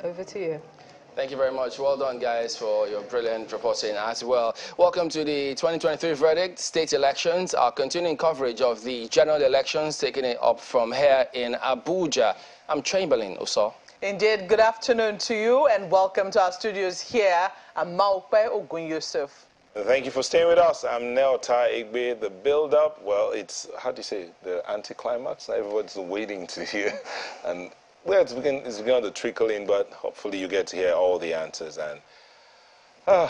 Over to you. Thank you very much. Well done, guys, for your brilliant reporting as well. Welcome to the 2023 verdict, state elections. Our continuing coverage of the general elections, taking it up from here in Abuja. I'm Chamberlain Oso. Indeed, good afternoon to you and welcome to our studios here. I'm Maupe Ogun Yusuf. Thank you for staying with us. I'm Neota Igbe. The build-up, well, it's, how do you say, the anticlimax? Everyone's waiting to hear. And well, it's beginning to trickle in, but hopefully you get to hear all the answers. And I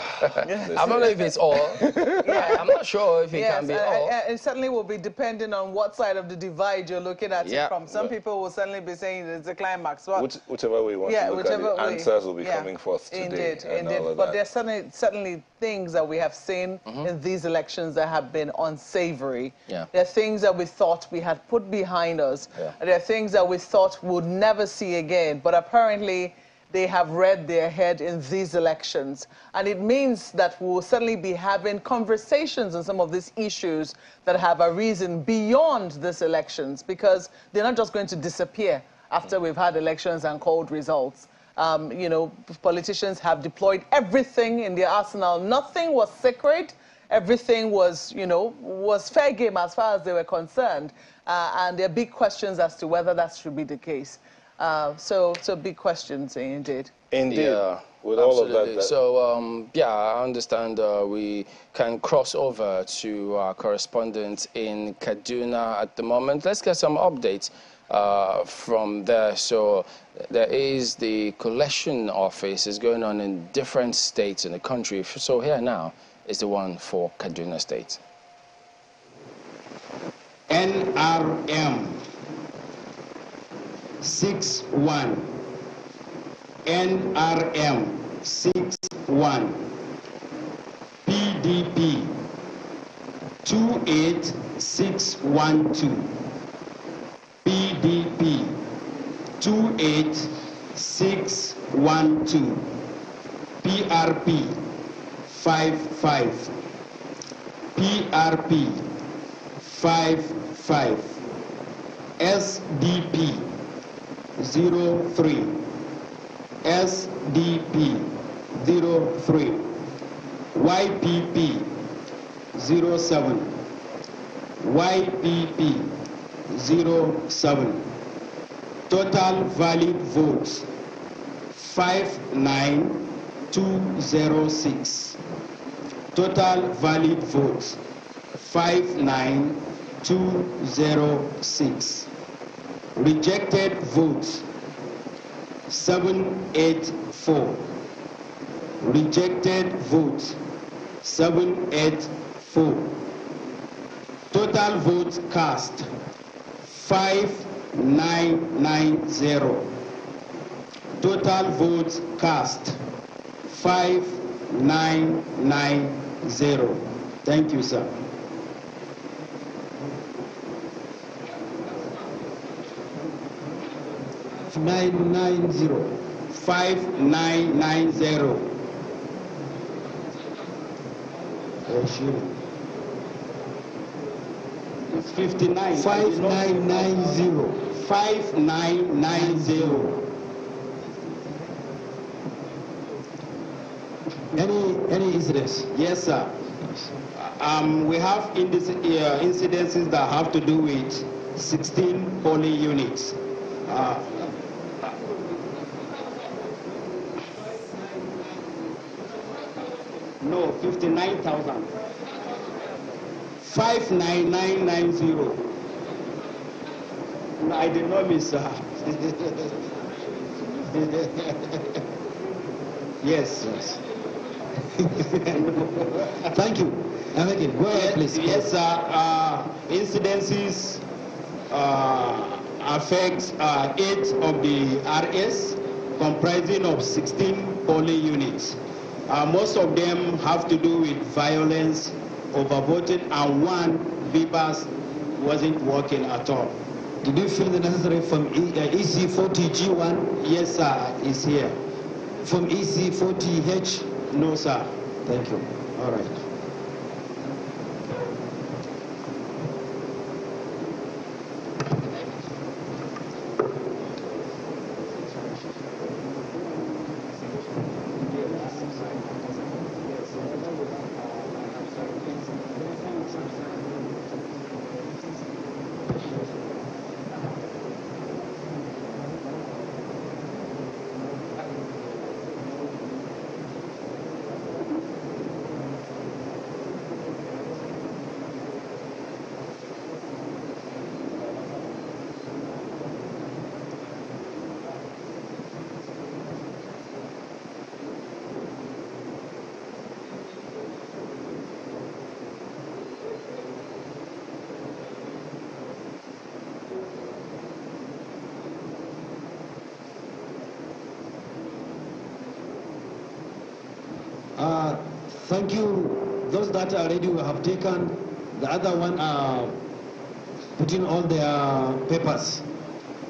don't know if it's all. Yeah, I'm not sure if it can be all. It certainly will be depending on what side of the divide you're looking at it from. Some people will certainly be saying it's a climax. Whichever way you want to look at it, answers will be coming forth today. Indeed. But there's certainly things that we have seen in these elections that have been unsavory. Yeah. There are things that we thought we had put behind us. Yeah. There are things that we thought we'd never see again. But apparently, they have read their head in these elections. And it means that we'll certainly be having conversations on some of these issues that have arisen beyond these elections, because they're not just going to disappear after we've had elections and called results. You know, politicians have deployed everything in their arsenal. Nothing was sacred. Everything was, you know, was fair game as far as they were concerned. And there are big questions as to whether that should be the case. So big questions, indeed. Indeed. Yeah, with absolutely. all of that. So, yeah, I understand we can cross over to our correspondent in Kaduna at the moment. Let's get some updates from there. So there is the collection office is going on in different states in the country. So here now is the one for Kaduna State. NRM 61, NRM 61, PDP 28612, PDP 28612, PRP 55, PRP 55, SDP 03, SDP 03, YPP 07, YPP 07. Total valid votes 59206. Total valid votes 59206. Rejected votes 784. Rejected votes 784. Total votes cast 5990. Total votes cast 5990. Thank you, sir. Nine nine zero 5990. 59 5990 5990. Any incidents? Yes, sir. We have incidences that have to do with 16 polling units. No, 59,000. 59990. No, I did not miss, sir. Yes. Thank you. Go ahead, please. Yes, sir. Incidences affects 8 of the RS, comprising of 16 polling units. Most of them have to do with violence, overvoting, and one VBAS wasn't working at all. Did you feel the necessary from EC40G1? Yes, sir, it's here. From EC40H? No, sir. Thank you. All right. Thank you. Those that are ready we have taken. The other one are putting all their papers.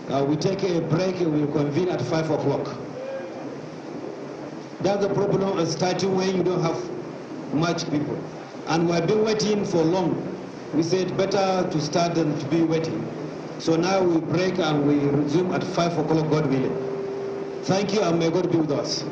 We take a break and we'll convene at 5 o'clock. That's the problem of starting when you don't have much people. And we've been waiting for long. We said better to start than to be waiting. So now we break and we resume at 5 o'clock, God willing. Thank you, and may God be with us.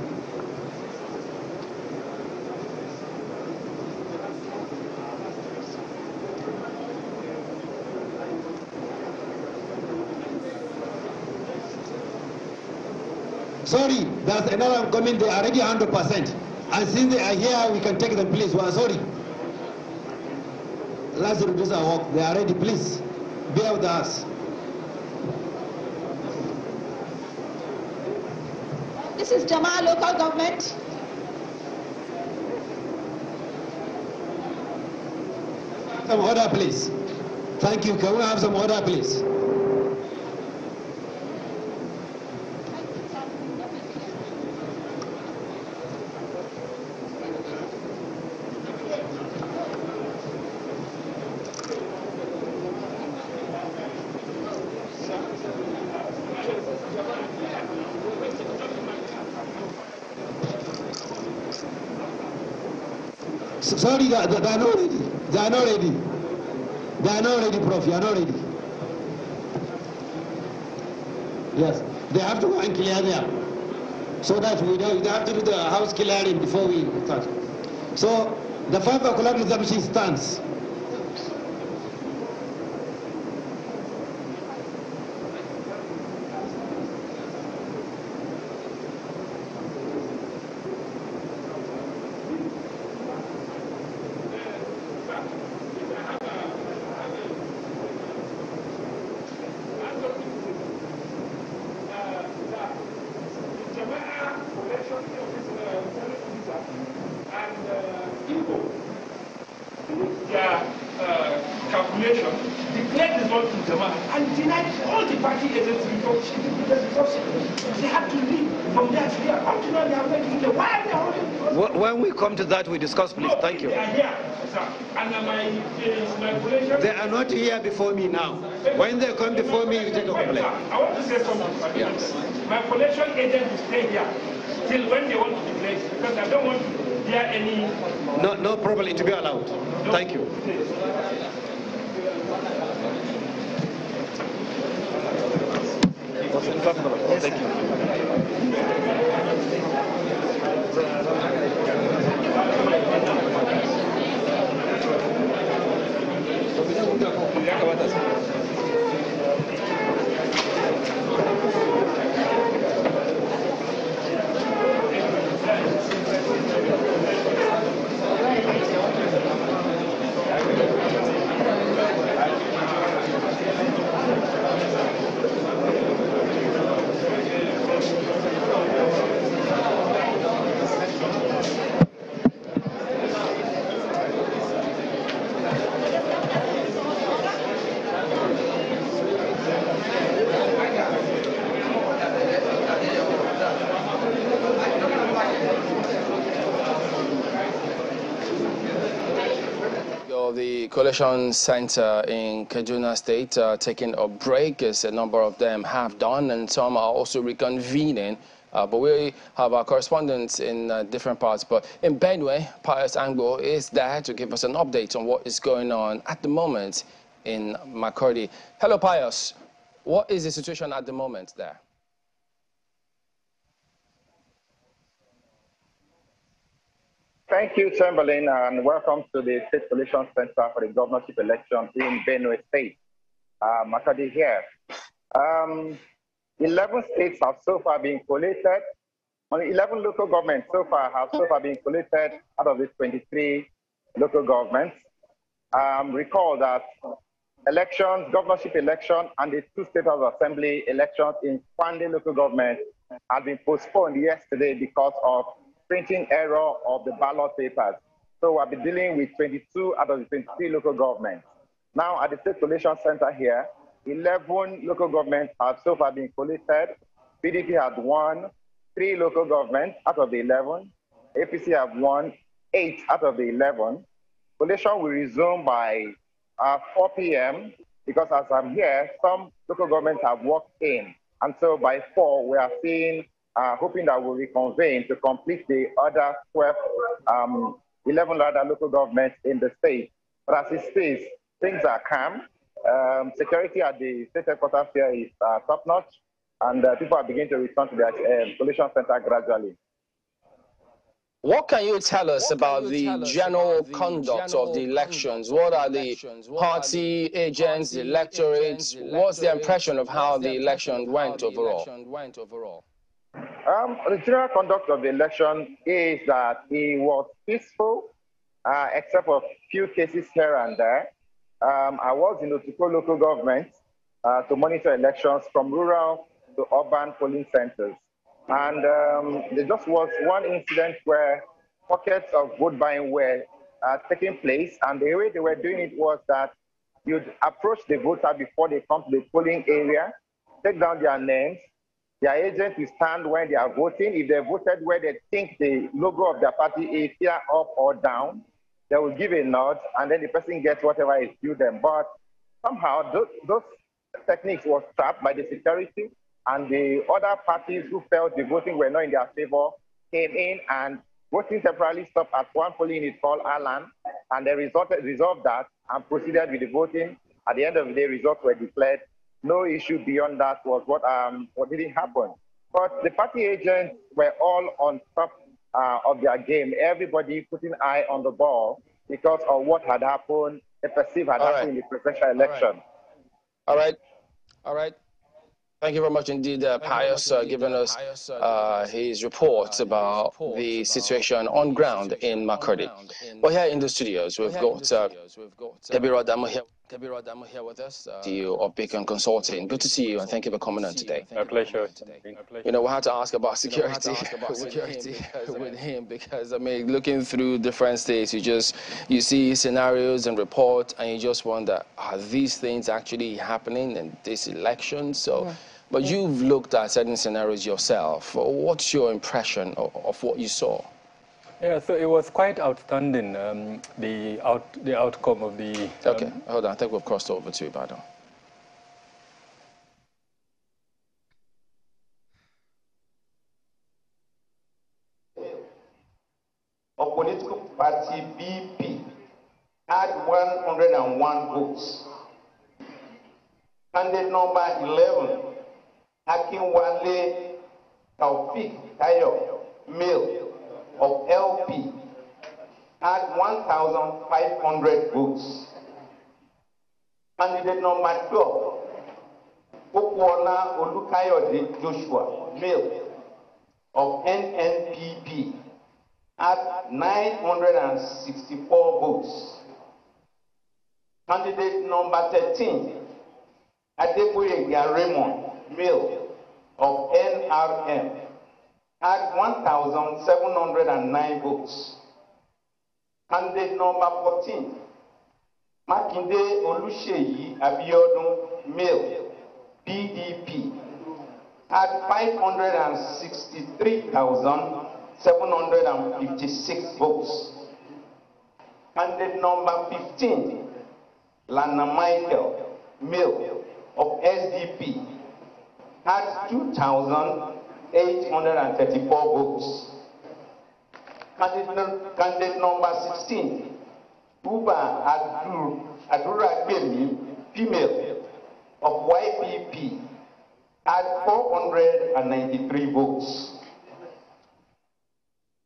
Sorry, there's another one coming. They are already 100%. And since they are here, we can take them, please. Well, sorry. Let's reduce our work. They are ready, please. Bear with us. This is Jama local government. Some order, please. Thank you. Can we have some order, please? Sorry, they are not ready. They are not ready. They are not ready, Prof. You are not ready. Yes, they have to go and clear there, so that we don't. They have to do the house clearing before we start. So the 5 o'clock resumption stands. Calculation, declared results in Jama and denied all the party agents results. They have to leave from there to here. Up to now, they have not given. Why are they holding? When we come to that, we discuss, please. No, Thank you. They are here, sir. And my calculation. They are not here before me now. When they come before me, you take a complaint. I want to say something. Yes. My collection agent will stay here till when they want to declare, because I don't want to hear any. No problem. To be allowed. No. Thank you. Thank The Coalition Center in Kaduna State taking a break, as a number of them have done, and some are also reconvening. But we have our correspondents in different parts. But in Benue, Pius Angbo is there to give us an update on what is going on at the moment in Makurdi. Hello, Pius. What is the situation at the moment there? Thank you, Chamberlain, and welcome to the State Coalition Center for the governorship election in Benue State. Makurdi here. 11 states have so far been collated. Only 11 local governments so far have been collated out of the 23 local governments. Recall that elections, governorship election, and the 2 state house assembly elections in Kwande local government have been postponed yesterday because of printing error of the ballot papers. So we'll be dealing with 22 out of the 23 local governments. Now at the State Coalition Center here, 11 local governments have so far been collated. PDP had won 3 local governments out of the 11. APC have won 8 out of the 11. Collation will resume by 4 p.m. because as I'm here, some local governments have walked in. And so by 4, we are hoping that we'll reconvene to complete the other 11 other local governments in the state. But as it stays, things are calm. Security at the state headquarters here is top-notch, and people are beginning to return to their collation center gradually. What can you tell us about the general conduct of the elections? What are the party agents, the electorates? What's the impression of how the election went overall? The general conduct of the election is that it was peaceful, except for a few cases here and there. I was in Otuko local government to monitor elections from rural to urban polling centers. And there just was one incident where pockets of vote buying were taking place. And the way they were doing it was that you'd approach the voter before they come to the polling area, take down their names. Their agent will stand when they are voting. If they voted where they think the logo of their party is either up or down, they will give a nod, and then the person gets whatever is due them. But somehow those techniques were trapped by the security, and the other parties who felt the voting were not in their favor came in, and voting temporarily stopped at one polling unit called Alan, and they resolved that and proceeded with the voting. At the end of the day, results were declared. No issue beyond that was what didn't happen. But the party agents were all on top of their game. Everybody putting an eye on the ball because of what had happened, they perceived had happened in the presidential election. All right. Thank you very much indeed, Pius, giving us his report about the situation on ground in Makurdi. Well, here in the studios, we've got Kabir Adamu here with us, CEO of Beacon Consulting. Good to see you, and thank you for coming on today. My pleasure. You know, we had to ask about security with him because, I mean, looking through different states, you see scenarios and reports, and you just wonder, are these things actually happening in this election? So, but you've looked at certain scenarios yourself. What's your impression of what you saw? Yeah, so it was quite outstanding, the outcome of the... Okay, hold on. I think we've crossed over to Ibadan. A political party, BP, had 101 votes. Candidate number 11, Akinwale Taufik Tayo, male, of LP, had 1,500 votes. Candidate number 12, Okuola Olukayode Joshua, male, of NNPP, had 964 votes. Candidate number 13, Adeboyega Raymond, male, of NRM, had 1,709 votes. Candidate number 14, Makinde Oluseyi Abiodun, male, PDP, had 563,756 votes. Candidate number 15, Lana Michael, male, of SDP, had 2,834 votes. Candidate number 16, Uba Aduragbemi, female, of YPP, had 493 votes.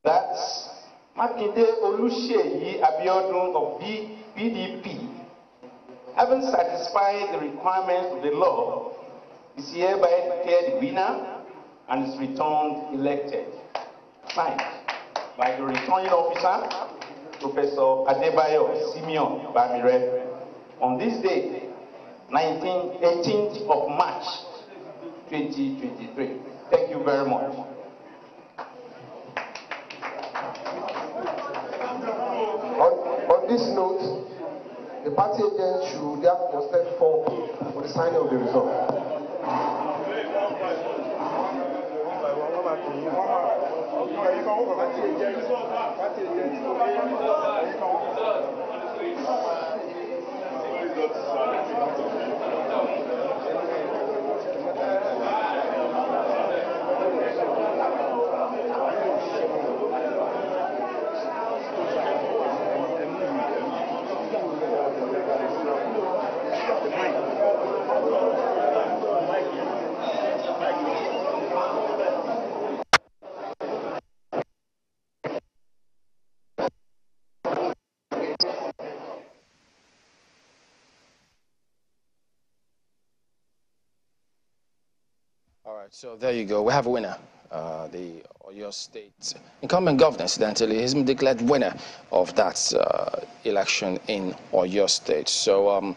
That's Makinde Oluseyi Abiodun of PDP, having satisfied the requirements of the law, is hereby declared the winner and is returned elected. Signed by the returning officer, Professor Adebayo Simeon Bamire, on this day, 18th of March, 2023. Thank you very much. On this note, the party agent should therefore step forward for the signing of the result. All right, so there you go. We have a winner. The Oyo State incumbent governor, incidentally, has been declared winner of that election in Oyo State. So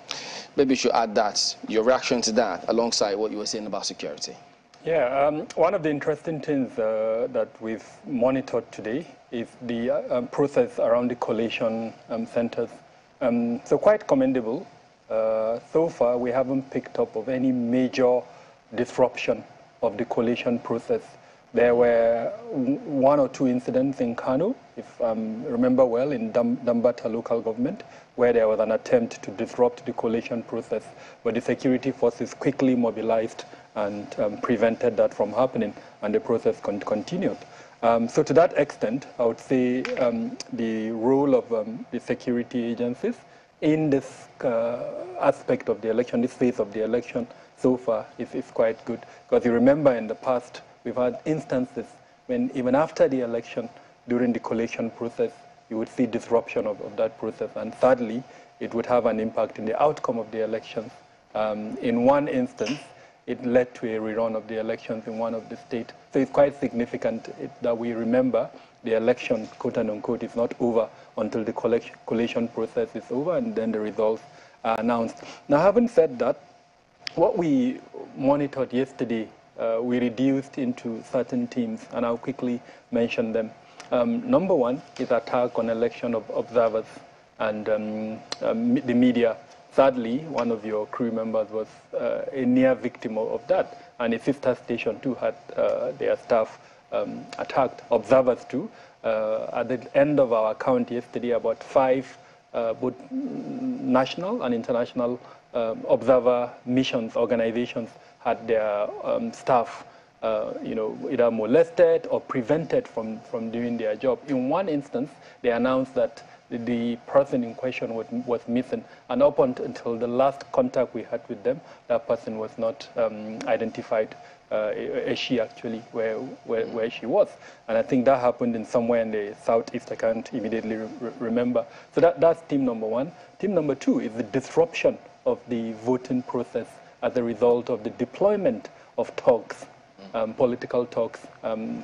maybe you should add that, your reaction to that, alongside what you were saying about security. Yeah, one of the interesting things that we've monitored today is the process around the collation centers. So quite commendable. So far, we haven't picked up of any major disruption of the collation process. There were one or two incidents in Kano, if I remember well, in Dambata local government, where there was an attempt to disrupt the collation process, but the security forces quickly mobilized and prevented that from happening, and the process continued. So to that extent, I would say the role of the security agencies in this aspect of the election, this phase of the election, so far is quite good. Because you remember in the past, we've had instances when even after the election, during the collation process, you would see disruption of that process. And thirdly, it would have an impact in the outcome of the elections. In one instance, it led to a rerun of the elections in one of the states. So it's quite significant that we remember the election, quote unquote, is not over until the collation process is over and then the results are announced. Now, having said that, what we monitored yesterday, we reduced into certain teams, and I'll quickly mention them. Number one is attack on election observers and the media. Sadly, one of your crew members was a near victim of that, and a sister station too had their staff attacked, observers too. At the end of our count yesterday, about 5 both national and international observer missions, organizations had their staff either molested or prevented from doing their job. In one instance, they announced that the person in question was missing, and up until the last contact we had with them, that person was not identified as she actually where she was. And I think that happened in somewhere in the southeast. I can't immediately remember. So that's team number one. Team number two is the disruption of the voting process as a result of the deployment of talks, political talks.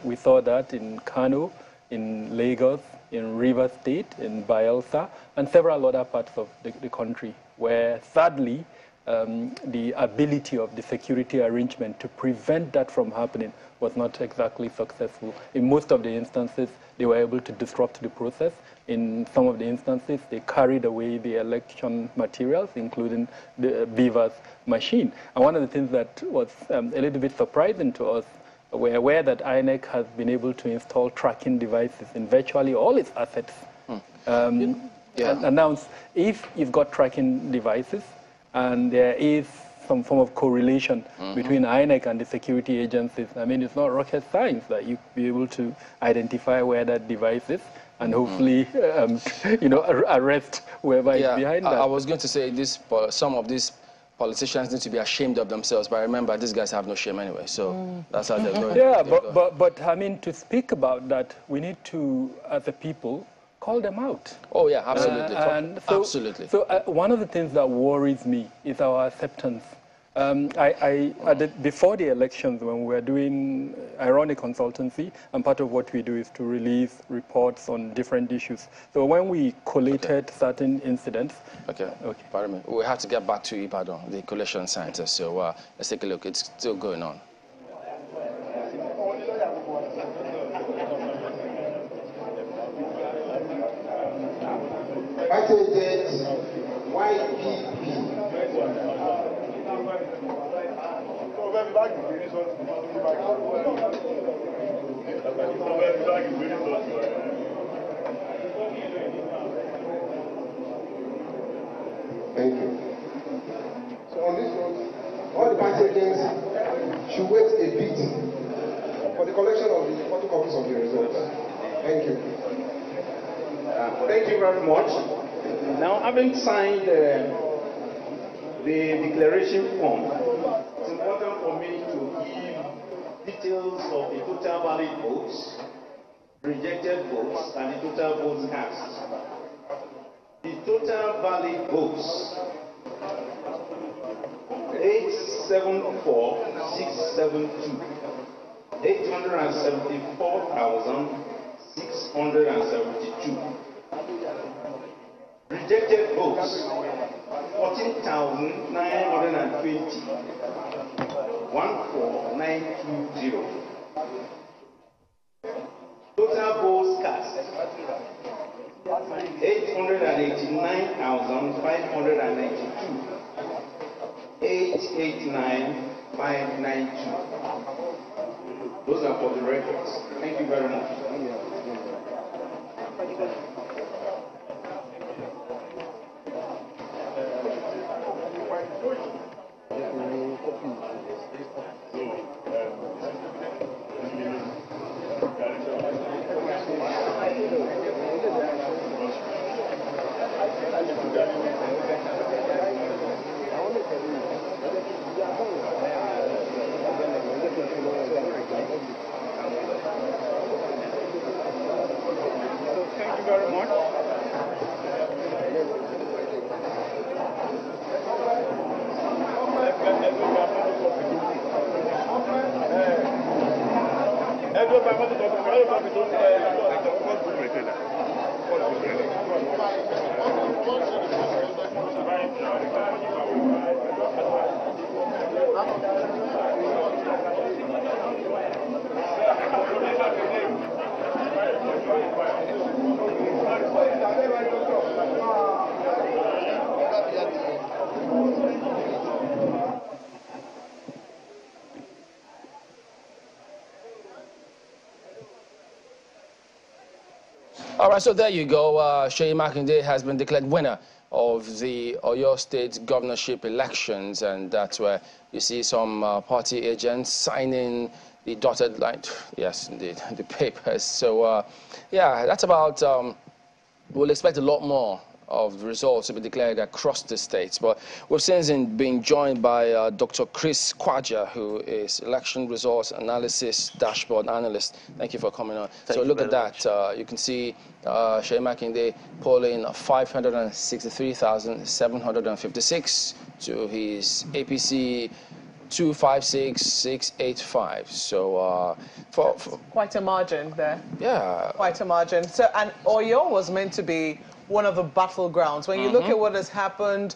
We saw that in Kano, in Lagos, in Rivers State, in Bayelsa, and several other parts of the country, where sadly, the ability of the security arrangement to prevent that from happening was not exactly successful. In most of the instances, they were able to disrupt the process. In some of the instances, they carried away the election materials, including the Beaver's machine. And one of the things that was a little bit surprising to us, we're aware that INEC has been able to install tracking devices in virtually all its assets. Announced if you've got tracking devices and there is some form of correlation between INEC and the security agencies, I mean, it's not rocket science that you be able to identify where that device is and hopefully, arrest whoever is behind that. I was going to say some of these politicians need to be ashamed of themselves, but remember, these guys have no shame anyway, so that's how they're going. Yeah, but I mean, to speak about that, we need to, as a people, call them out. Oh yeah, absolutely. Absolutely. So one of the things that worries me is our acceptance. Before the elections, when we were doing ironic consultancy, and part of what we do is to release reports on different issues. So when we collated certain incidents... Okay, pardon me. We have to get back to Ibadan, the collation center. So let's take a look. It's still going on. Thank you. So on this note, all the party agents should wait a bit for the collection of the photocopies of the results. Thank you. Thank you very much. Now, having signed the declaration form, it's important for me to give details of the total valid votes, rejected votes, and the total votes cast. The total valid votes, 874,672. 874,672. Rejected votes, 14,920. 14920. Total votes cast, 889,592. 889,592. Those are for the records. Thank you very much. Thank you very much. All right, so there you go. Seyi Makinde has been declared winner of the Oyo State governorship elections, and that's where you see some party agents signing the dotted line. Yes, indeed, the papers. So, yeah, that's about. We'll expect a lot more of the results to be declared across the states. But we've since been joined by Dr. Chris Kwaja, who is election results analysis dashboard analyst. Thank you for coming on. So look at that. You can see Seyi Makinde polling 563,756 to his APC 256,685. So for quite a margin there. Yeah. Quite a margin. So, and Oyo was meant to be one of the battlegrounds. When you look at what has happened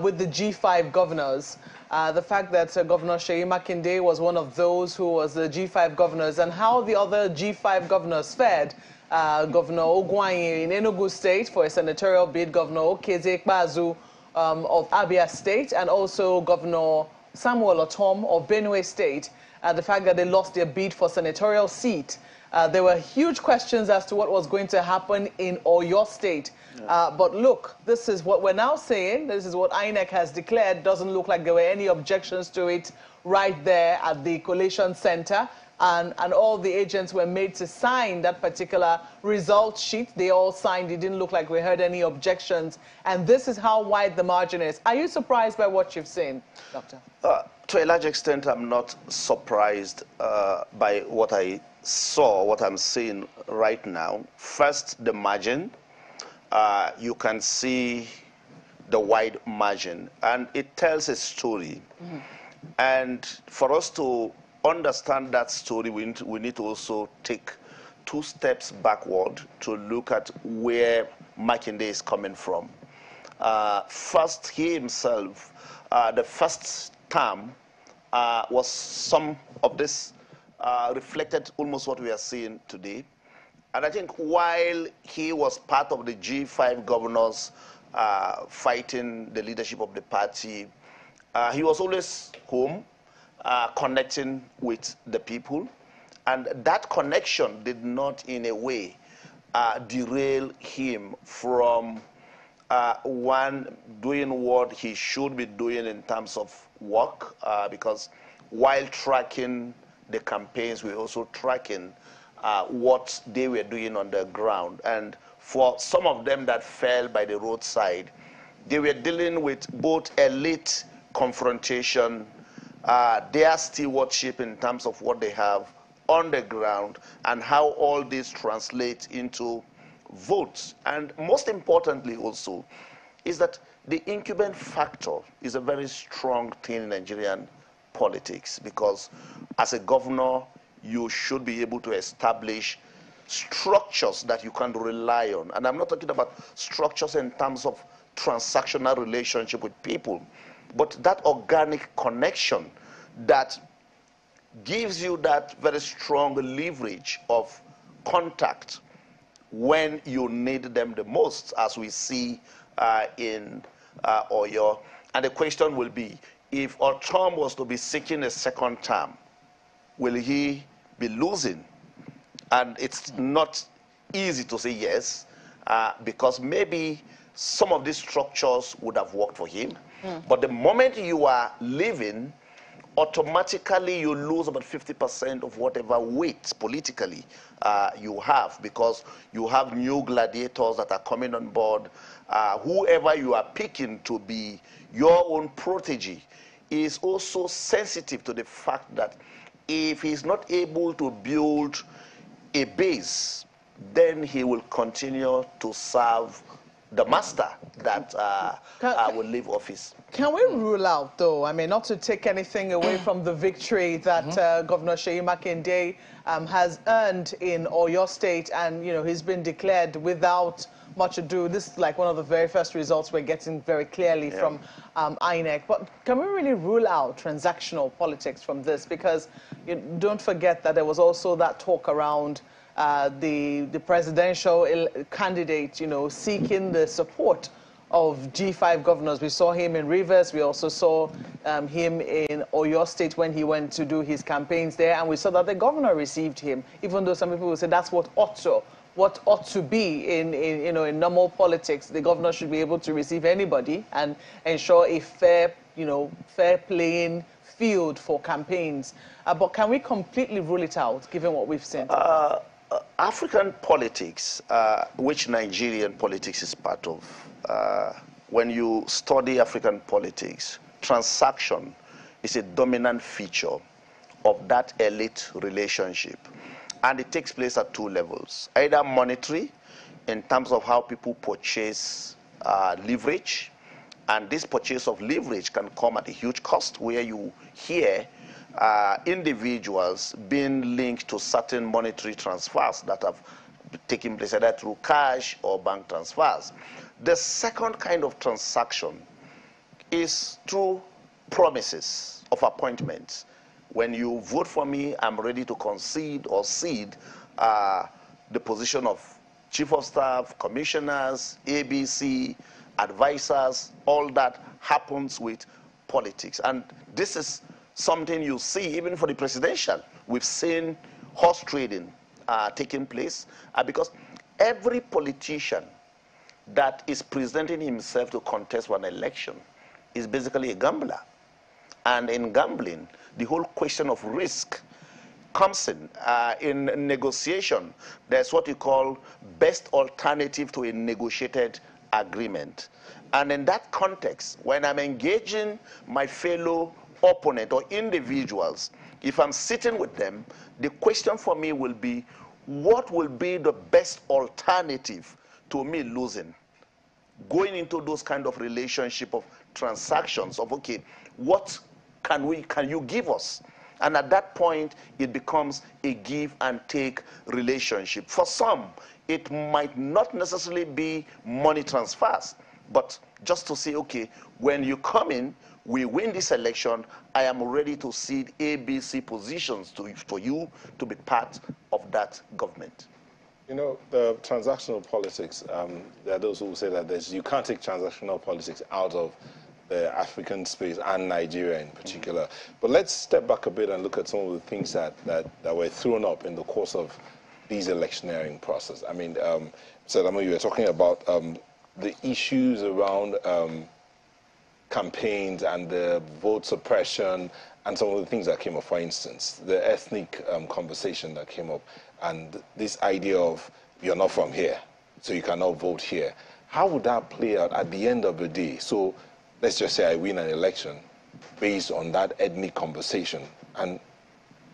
with the G5 governors, the fact that Governor Seyi Makinde was one of those who was the G5 governors, and how the other G5 governors fared. Governor Ogwanye in Enugu State for a senatorial bid, Governor Okeze Ikpeazu of Abia State, and also Governor Samuel Otom of Benue State, the fact that they lost their bid for senatorial seat. There were huge questions as to what was going to happen in Oyo State. But look, this is what we're now saying. This is what INEC has declared. Doesn't look like there were any objections to it right there at the collation center. And all the agents were made to sign that particular result sheet. They all signed. It didn't look like we heard any objections. And this is how wide the margin is. Are you surprised by what you've seen, Doctor? To a large extent, I'm not surprised by what I saw, what I'm seeing right now. First, the margin. You can see the wide margin, and it tells a story. And for us to understand that story, we need to also take 2 steps backward to look at where Makinde is coming from. First, he himself, the first term was some of this reflected almost what we are seeing today. And I think while he was part of the G5 governors fighting the leadership of the party, he was always home, connecting with the people. And that connection did not, in a way, derail him from one, doing what he should be doing in terms of work, because while tracking the campaigns, we're also tracking what they were doing on the ground. And for some of them that fell by the roadside, they were dealing with both elite confrontation, their stewardship in terms of what they have on the ground, and how all this translates into votes. And most importantly also is that the incumbent factor is a very strong thing in Nigerian politics, because as a governor, you should be able to establish structures that you can rely on. And I'm not talking about structures in terms of transactional relationship with people, but that organic connection that gives you that very strong leverage of contact when you need them the most, as we see in Oyo. And the question will be, if Otom was to be seeking a second term, will he be losing? And it's not easy to say yes, because maybe some of these structures would have worked for him. But the moment you are leaving, automatically you lose about 50% of whatever weight politically you have, because you have new gladiators that are coming on board. Whoever you are picking to be your own protege is also sensitive to the fact that if he's not able to build a base, then he will continue to serve the master that will leave office. Can we rule out, though, I mean, not to take anything away from the victory that Governor Seyi Makinde has earned in Oyo State, and, you know, he's been declared without much ado. This is like one of the very first results we're getting very clearly from INEC. But can we really rule out transactional politics from this? Because don't forget that there was also that talk around the presidential candidate, you know, seeking the support of G5 governors. We saw him in Rivers. We also saw him in Oyo State when he went to do his campaigns there. And we saw that the governor received him, even though some people would say that's what ought to be in normal politics. The governor should be able to receive anybody and ensure a fair playing field for campaigns. But can we completely rule it out, given what we've seen? African politics, which Nigerian politics is part of, when you study African politics, transaction is a dominant feature of that elite relationship. And it takes place at two levels, either monetary, in terms of how people purchase leverage, and this purchase of leverage can come at a huge cost, where you hear individuals being linked to certain monetary transfers that have taken place either through cash or bank transfers. The second kind of transaction is through promises of appointments. When you vote for me, I'm ready to concede or cede the position of chief of staff, commissioners, ABC, advisors. All that happens with politics. And this is something you see even for the presidential. We've seen horse trading taking place because every politician that is presenting himself to contest one election is basically a gambler. And in gambling, the whole question of risk comes in. In negotiation, there's what you call best alternative to a negotiated agreement. And in that context, when I'm engaging my fellow opponent or individuals, if I'm sitting with them, the question for me will be, what will be the best alternative to me losing? Going into those kind of relationship of transactions of, okay, what can you give us? And at that point, it becomes a give and take relationship. For some, it might not necessarily be money transfers, but just to say, okay, when you come in, we win this election, I am ready to cede ABC positions for you to be part of that government. You know, the transactional politics, there are those who say that you can't take transactional politics out of the African space and Nigeria in particular. But let's step back a bit and look at some of the things that were thrown up in the course of these electioneering process. I mean, Sadamo, you were talking about the issues around campaigns and the vote suppression and some of the things that came up. For instance, the ethnic conversation that came up and this idea of you're not from here, so you cannot vote here. How would that play out at the end of the day? So let's just say I win an election based on that ethnic conversation. And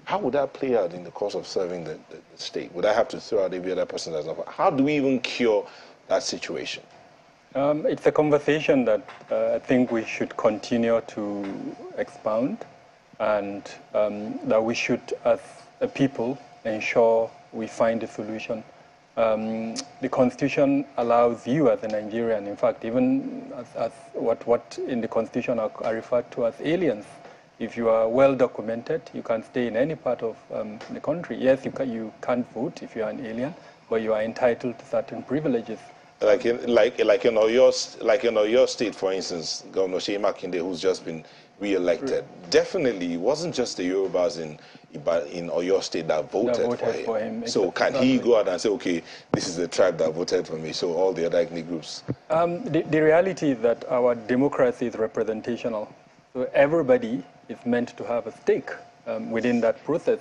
how would that play out in the course of serving the state? Would I have to throw out every other person that's not? How do we even cure that situation? It's a conversation that I think we should continue to expound, and that we should, as a people, ensure we find a solution. The Constitution allows you as a Nigerian, in fact, even as what in the Constitution are referred to as aliens. If you are well documented, you can stay in any part of the country. Yes, you can't vote if you are an alien, but you are entitled to certain privileges. Like in Oyo State, for instance, Governor Seyi Makinde, who's just been re-elected, definitely it wasn't just the Yorubas in Oyo State that voted for him. So can he go out and say, okay, this is the tribe that voted for me, so all the other ethnic groups? The reality is that our democracy is representational. So everybody is meant to have a stake within that process.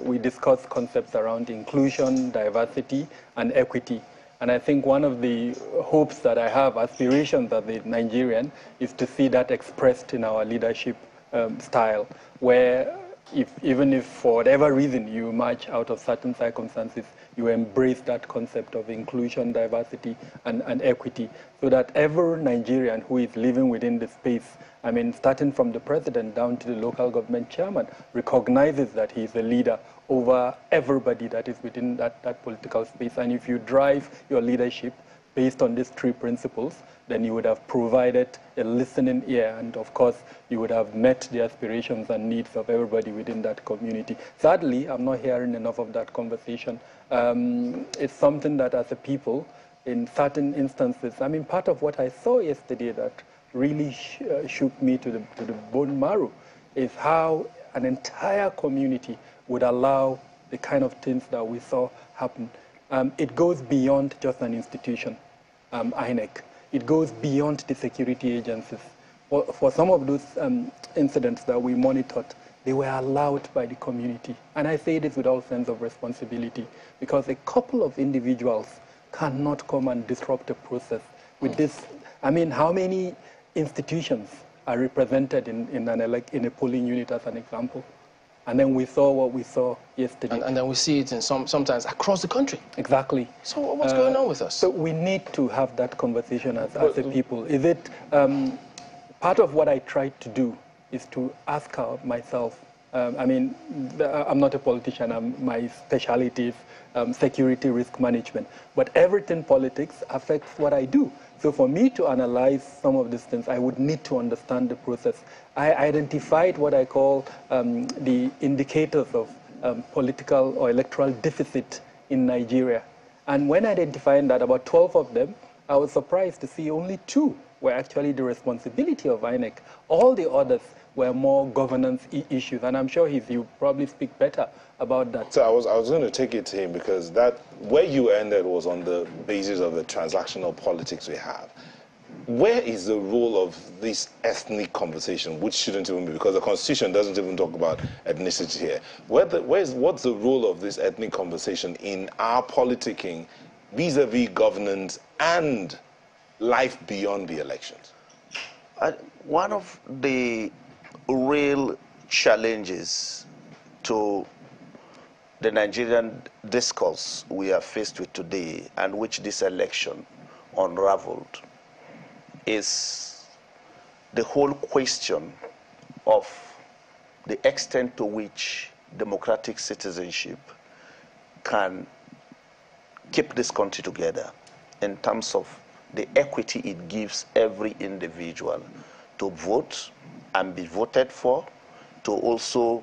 We discuss concepts around inclusion, diversity, and equity. And I think one of the hopes that I have, aspirations as a Nigerian, is to see that expressed in our leadership style, where even if for whatever reason you emerge out of certain circumstances, you embrace that concept of inclusion, diversity, and equity, so that every Nigerian who is living within the space, I mean, starting from the president down to the local government chairman, recognizes that he is a leader over everybody that is within that political space. And if you drive your leadership based on these three principles, then you would have provided a listening ear, and of course, you would have met the aspirations and needs of everybody within that community. Sadly, I'm not hearing enough of that conversation. It's something that as a people, in certain instances, I mean, part of what I saw yesterday that really shook me to the bone marrow is how an entire community would allow the kind of things that we saw happen. It goes beyond just an institution, INEC. It goes beyond the security agencies. For some of those incidents that we monitored, they were allowed by the community. And I say this with all sense of responsibility, because a couple of individuals cannot come and disrupt the process with this. I mean, how many institutions are represented in a polling unit, as an example? And then we saw what we saw yesterday. And then we see it in sometimes across the country. Exactly. So what's going on with us? So we need to have that conversation as a people. Is it, part of what I tried to do is to ask myself, I mean, I'm not a politician, my specialty is security risk management. But everything politics affects what I do. So for me to analyze some of these things, I would need to understand the process. I identified what I call the indicators of political or electoral deficit in Nigeria. And when identifying that, about 12 of them, I was surprised to see only 2 were actually the responsibility of INEC. All the others were more governance issues, and I'm sure he'll probably speak better about that. So I was going to take it to him, because that where you ended was on the basis of the transactional politics we have. Where is the role of this ethnic conversation, which shouldn't even be, because the Constitution doesn't even talk about ethnicity here. What's the role of this ethnic conversation in our politicking vis-a-vis governance and life beyond the elections? One of the real challenges to the Nigerian discourse we are faced with today, and which this election unraveled, is the whole question of the extent to which democratic citizenship can keep this country together in terms of the equity it gives every individual to vote and be voted for, to also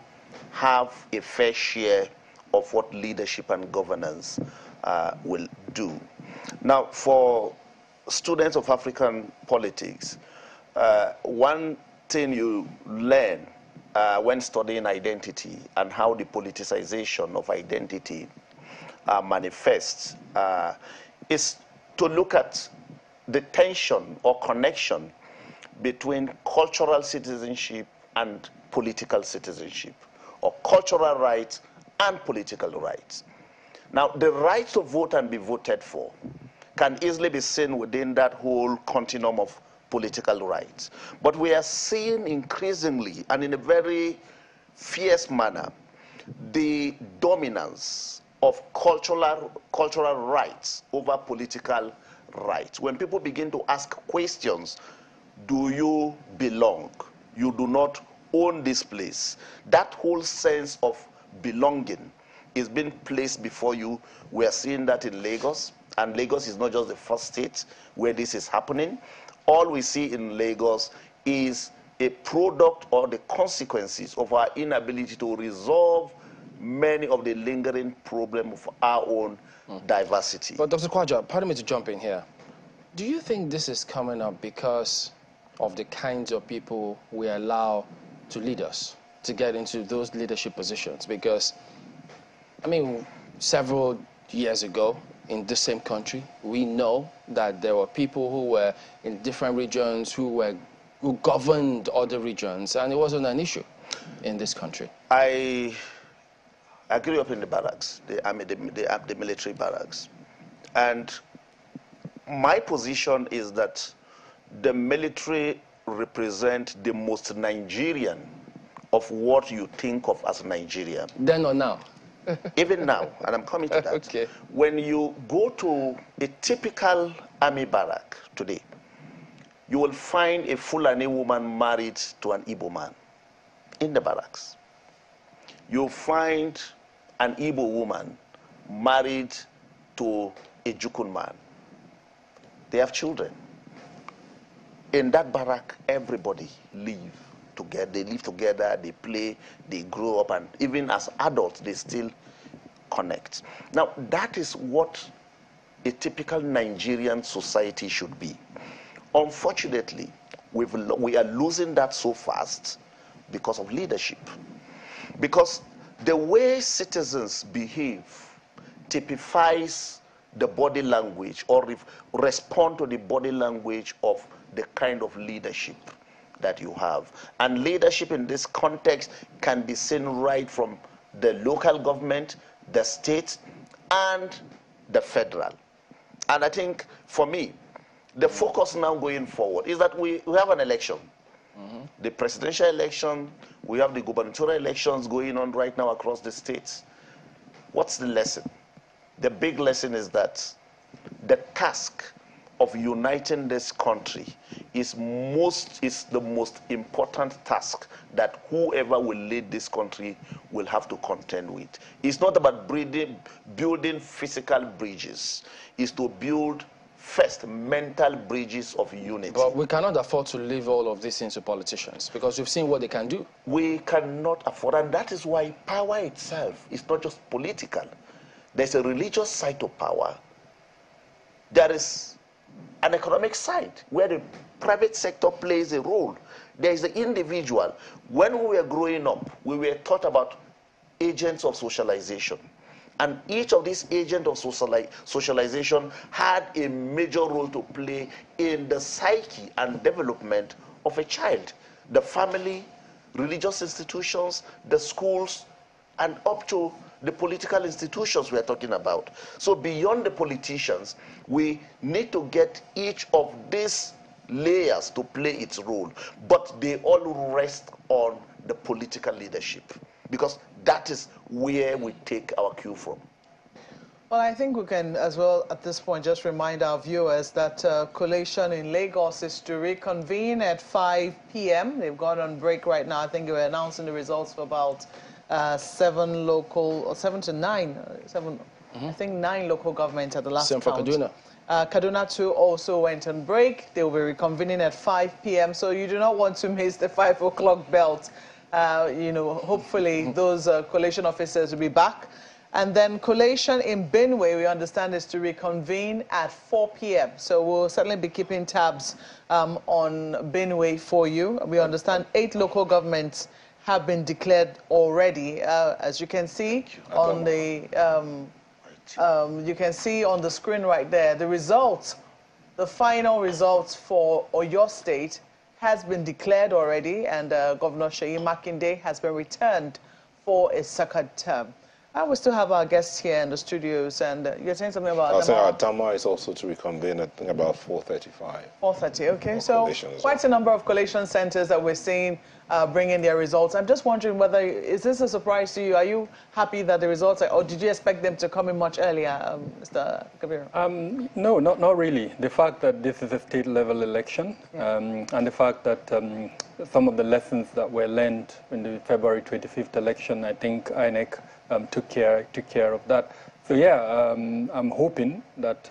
have a fair share of what leadership and governance will do. Now, for students of African politics, one thing you learn when studying identity and how the politicization of identity manifests is to look at the tension or connection between cultural citizenship and political citizenship, or cultural rights and political rights. Now, the right to vote and be voted for can easily be seen within that whole continuum of political rights. But we are seeing increasingly, and in a very fierce manner, the dominance of cultural rights over political rights. When people begin to ask questions, do you belong? You do not own this place. That whole sense of belonging is being placed before you. We are seeing that in Lagos, and Lagos is not just the first state where this is happening. All we see in Lagos is a product or the consequences of our inability to resolve many of the lingering problems of our own diversity. But Dr. Kwaja, pardon me to jump in here. Do you think this is coming up because of the kinds of people we allow to lead us, to get into those leadership positions? Because, I mean, several years ago in the same country, we know that there were people who were in different regions who governed other regions, and it wasn't an issue in this country. I grew up in the barracks, the military barracks. And my position is that the military represent the most Nigerian of what you think of as Nigeria. Then or now? Even now, and I'm coming to that. Okay. When you go to a typical army barrack today, you will find a Fulani woman married to an Igbo man in the barracks. You'll find an Igbo woman married to a Jukun man. They have children. In that barrack, everybody live together. They live together, they play, they grow up, and even as adults, they still connect. Now, that is what a typical Nigerian society should be. Unfortunately, we are losing that so fast because of leadership. Because the way citizens behave typifies the body language or respond to the body language of the kind of leadership that you have. And leadership in this context can be seen right from the local government, the state, and the federal. And I think, for me, the focus now going forward is that we have an election. The presidential election, we have the gubernatorial elections going on right now across the states. What's the lesson? The big lesson is that the task of uniting this country is the most important task that whoever will lead this country will have to contend with. It's not about building physical bridges. It's to build first mental bridges of unity. But we cannot afford to leave all of this into politicians, because we've seen what they can do. We cannot afford, and that is why power itself is not just political. There's a religious side to power. There is an economic side where the private sector plays a role. There is the individual. When we were growing up, we were taught about agents of socialization. And each of these agents of socialization had a major role to play in the psyche and development of a child. The family, religious institutions, the schools, and up to the political institutions we are talking about. So beyond the politicians, we need to get each of these layers to play its role, but they all rest on the political leadership, because that is where we take our cue from. Well, I think we can as well at this point just remind our viewers that collation in Lagos is to reconvene at 5 p.m. They've gone on break right now. I think they were announcing the results for about 7 to 9. I think 9 local governments at the last Same count. for Kaduna. Kaduna too also went on break. They will be reconvening at 5 p.m. So you do not want to miss the 5 o'clock belt. You know, hopefully those collation officers will be back. And then collation in Benue, we understand, is to reconvene at 4 p.m. So we'll certainly be keeping tabs on Benue for you. We understand 8 local governments have been declared already. As you can see on the screen right there, the results, the final results for Oyo State has been declared already, and Governor Seyi Makinde has been returned for a second term. We still have our guests here in the studios, and you're saying something about I'll say Adama is also to reconvene, I think, about 4:35. 4:30, okay. So quite a number of collation centers that we're seeing bringing their results. I'm just wondering whether, is this a surprise to you? Are you happy that the results are, or did you expect them to come in much earlier, Mr. Kabir? No, not really. The fact that this is a state-level election, and the fact that some of the lessons that were learned in the February 25th election, I think INEC took care of that. So yeah, I'm hoping that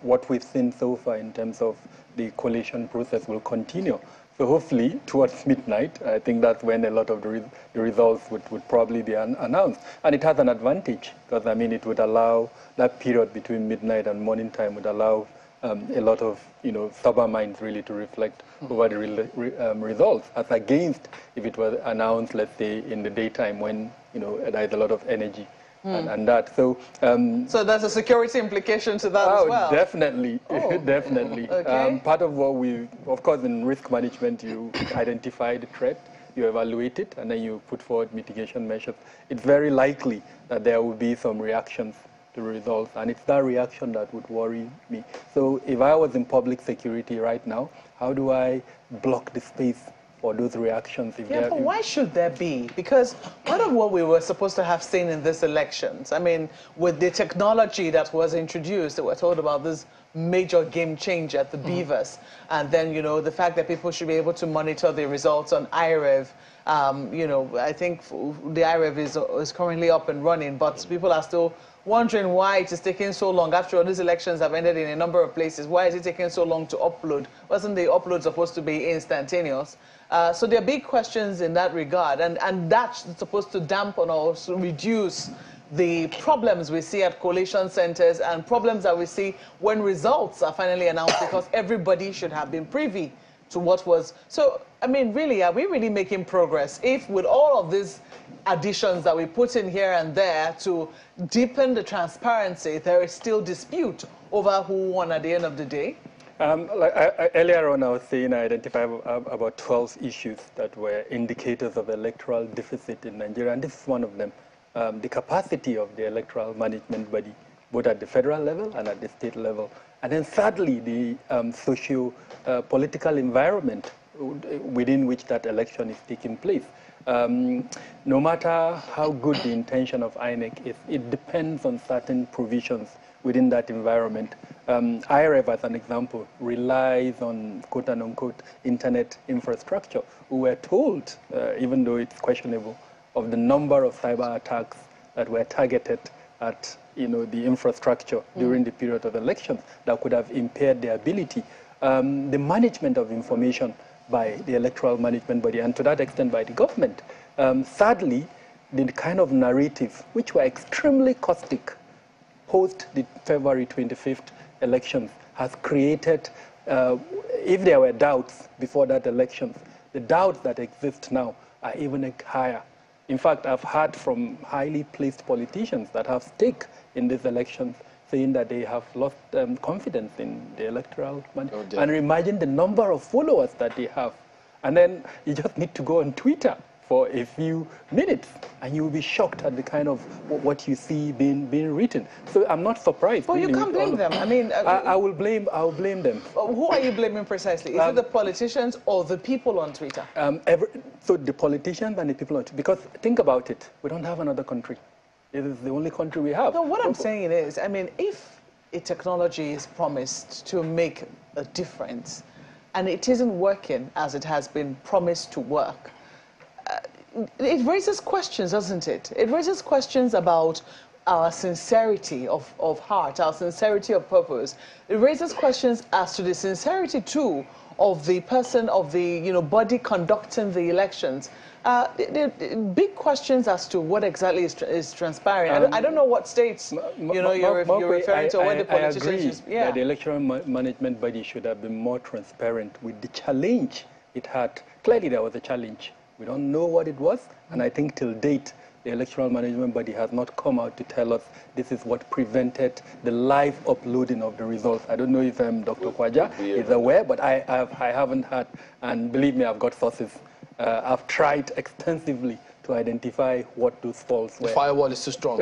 what we've seen so far in terms of the collation process will continue. So hopefully towards midnight, I think that's when a lot of the results would probably be announced. And it has an advantage because, I mean, it would allow that period between midnight and morning time would allow a lot of, sober minds really to reflect over the results, as against if it was announced, let's say, in the daytime when, there's a lot of energy and that. So so there's a security implication to that as well? Definitely, definitely. Okay. Part of what of course, in risk management, you identify the threat, you evaluate it, and then you put forward mitigation measures. It's very likely that there will be some reactions to results, and it's that reaction that would worry me. So if I was in public security right now, how do I block the space for those reactions? But why should there be? Because part of what we were supposed to have seen in these elections, I mean, with the technology that was introduced, that we're told about this major game changer at the Beavers, and then, the fact that people should be able to monitor the results on IREV. I think the IREV is currently up and running, but people are still wondering why it is taking so long. After all, these elections have ended in a number of places. Why is it taking so long to upload? Wasn't the upload supposed to be instantaneous? So there are big questions in that regard, and that's supposed to dampen or reduce the problems we see at collation centers and problems that we see when results are finally announced, because everybody should have been privy to what was. So, I mean, really, are we really making progress if with all of these additions that we put in here and there to deepen the transparency, there is still dispute over who won at the end of the day? Earlier on, I was saying I identified about 12 issues that were indicators of electoral deficit in Nigeria, and this is one of them. The capacity of the electoral management body, both at the federal level and at the state level. And then thirdly, the socio-political environment within which that election is taking place. No matter how good the intention of INEC is, it depends on certain provisions within that environment. IREV, as an example, relies on quote-unquote internet infrastructure. We were told, even though it's questionable, of the number of cyber attacks that were targeted at the infrastructure during the period of elections that could have impaired their ability. The management of information by the electoral management body, and to that extent by the government. Sadly, the kind of narrative, which were extremely caustic post the February 25th elections, has created, if there were doubts before that election, the doubts that exist now are even higher. In fact, I've heard from highly placed politicians that have stake in these elections saying that they have lost confidence in the electoral management. And imagine the number of followers that they have. And then you just need to go on Twitter for a few minutes, and you will be shocked at the kind of what you see being written. So I'm not surprised. Well, really, you can't blame them. I mean, I will blame them. Who are you blaming precisely? Is it the politicians or the people on Twitter? So the politicians and the people on Twitter. Because think about it, we don't have another country. It is the only country we have. No, what I'm saying is, I mean, if a technology is promised to make a difference, and it isn't working as it has been promised to work, it raises questions, doesn't it? It raises questions about our sincerity of heart, our sincerity of purpose. It raises questions as to the sincerity, too, of the person, of the body conducting the elections. The big questions as to what exactly is transpiring. I don't know what states you're referring to, or what the politicians. I agree that the electoral management body should have been more transparent with the challenge it had. Clearly, there was a challenge. We don't know what it was, and I think till date, the electoral management body has not come out to tell us this is what prevented the live uploading of the results. I don't know if Dr. Kwaja is aware, but I haven't had, and believe me, I've got sources. I've tried extensively to identify what those faults were. The firewall is too strong.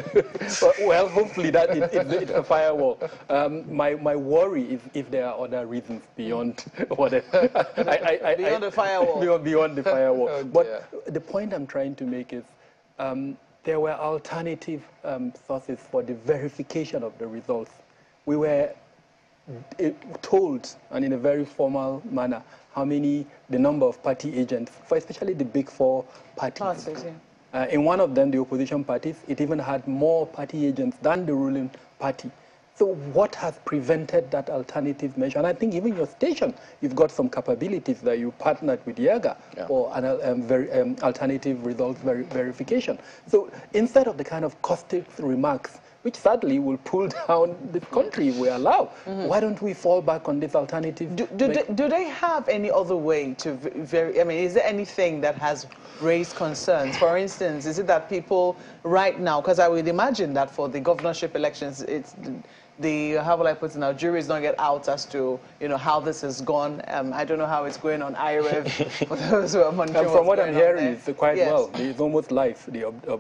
Well, hopefully that it's a firewall. My worry is if there are other reasons beyond whatever. Beyond the firewall. Beyond the firewall. Oh, but the point I'm trying to make is there were alternative sources for the verification of the results. We were told, and in a very formal manner, the number of party agents, for especially the big four parties. In one of them, the opposition parties, it even had more party agents than the ruling party. So what has prevented that alternative measure? And I think even your station, you've got some capabilities that you partnered with YAGA for an alternative results verification. So instead of the kind of caustic remarks, which sadly will pull down the country if we allow. Why don't we fall back on this alternative? Do they have any other way to is there anything that has raised concerns? For instance, is it that people right now, because I would imagine that for the governorship elections, it's how will I put it now, juries don't get out as to, how this has gone. I don't know how it's going on IREV for those who are monitoring. From what I'm hearing, it's quite well. It's almost live.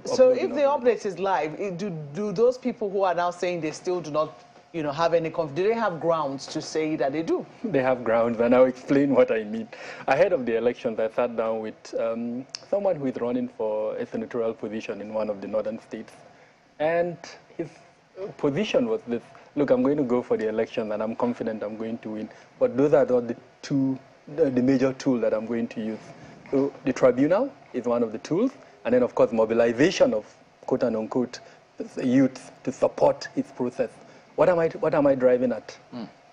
So if the update is live, do those people who are now saying they still do not, have any do they have grounds to say that they do? They have grounds, and I'll explain what I mean. Ahead of the elections, I sat down with someone who is running for a senatorial position in one of the northern states. And his position was this: look, I'm going to go for the election, and I'm confident I'm going to win. But those are not the major tool that I'm going to use. So the tribunal is one of the tools, and then, of course, mobilization of, quote and unquote, youth to support its process. What am I driving at?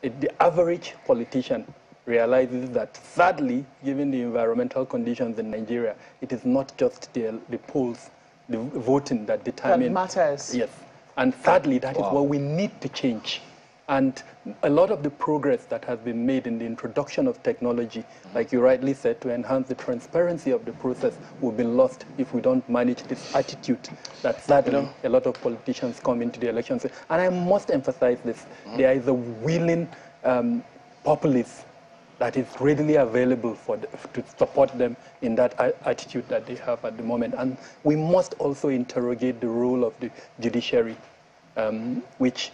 The average politician realizes that, sadly, given the environmental conditions in Nigeria, it is not just the polls, the voting that determines. That matters. Yes. And sadly, that is what we need to change. And a lot of the progress that has been made in the introduction of technology, like you rightly said, to enhance the transparency of the process, will be lost if we don't manage this attitude that sadly a lot of politicians come into the elections. And I must emphasize this. There is a willing populace that is readily available to support them in that attitude that they have at the moment. And we must also interrogate the role of the judiciary, which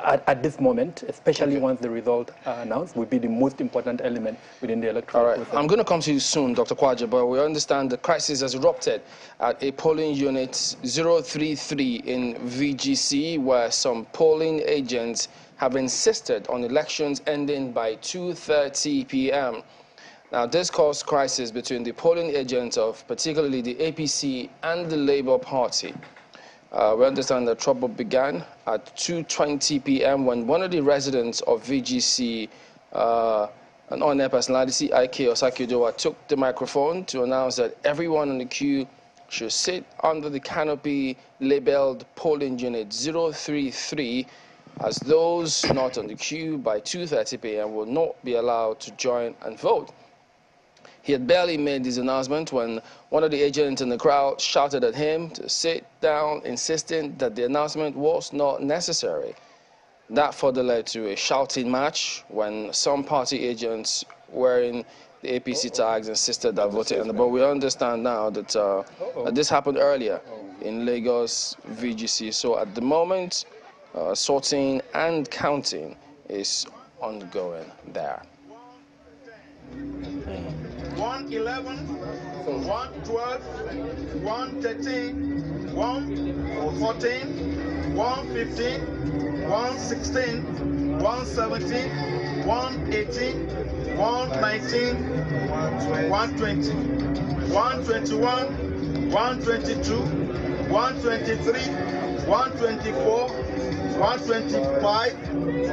at this moment, especially once the results are announced, will be the most important element within the electoral process. I'm going to come to you soon, Dr. Kwaja, but we understand the crisis has erupted at a polling unit 033 in VGC, where some polling agents have insisted on elections ending by 2:30 p.m. Now, this caused crisis between the polling agents of particularly the APC and the Labour Party. We understand that trouble began at 2:20 p.m. when one of the residents of VGC, an on-air personality, IK Osakidowa, took the microphone to announce that everyone in the queue should sit under the canopy labeled polling unit 033, as those not on the queue by 2:30 p.m. will not be allowed to join and vote. He had barely made this announcement when one of the agents in the crowd shouted at him to sit down, insisting that the announcement was not necessary. That further led to a shouting match when some party agents wearing the APC tags insisted that voting. But we understand now that this happened earlier in Lagos VGC. So at the moment, sorting and counting is ongoing there. 111, 112, 113, 114, 115, 116, 117, 118, 119, 120, 121, 122, 123, 124, 125,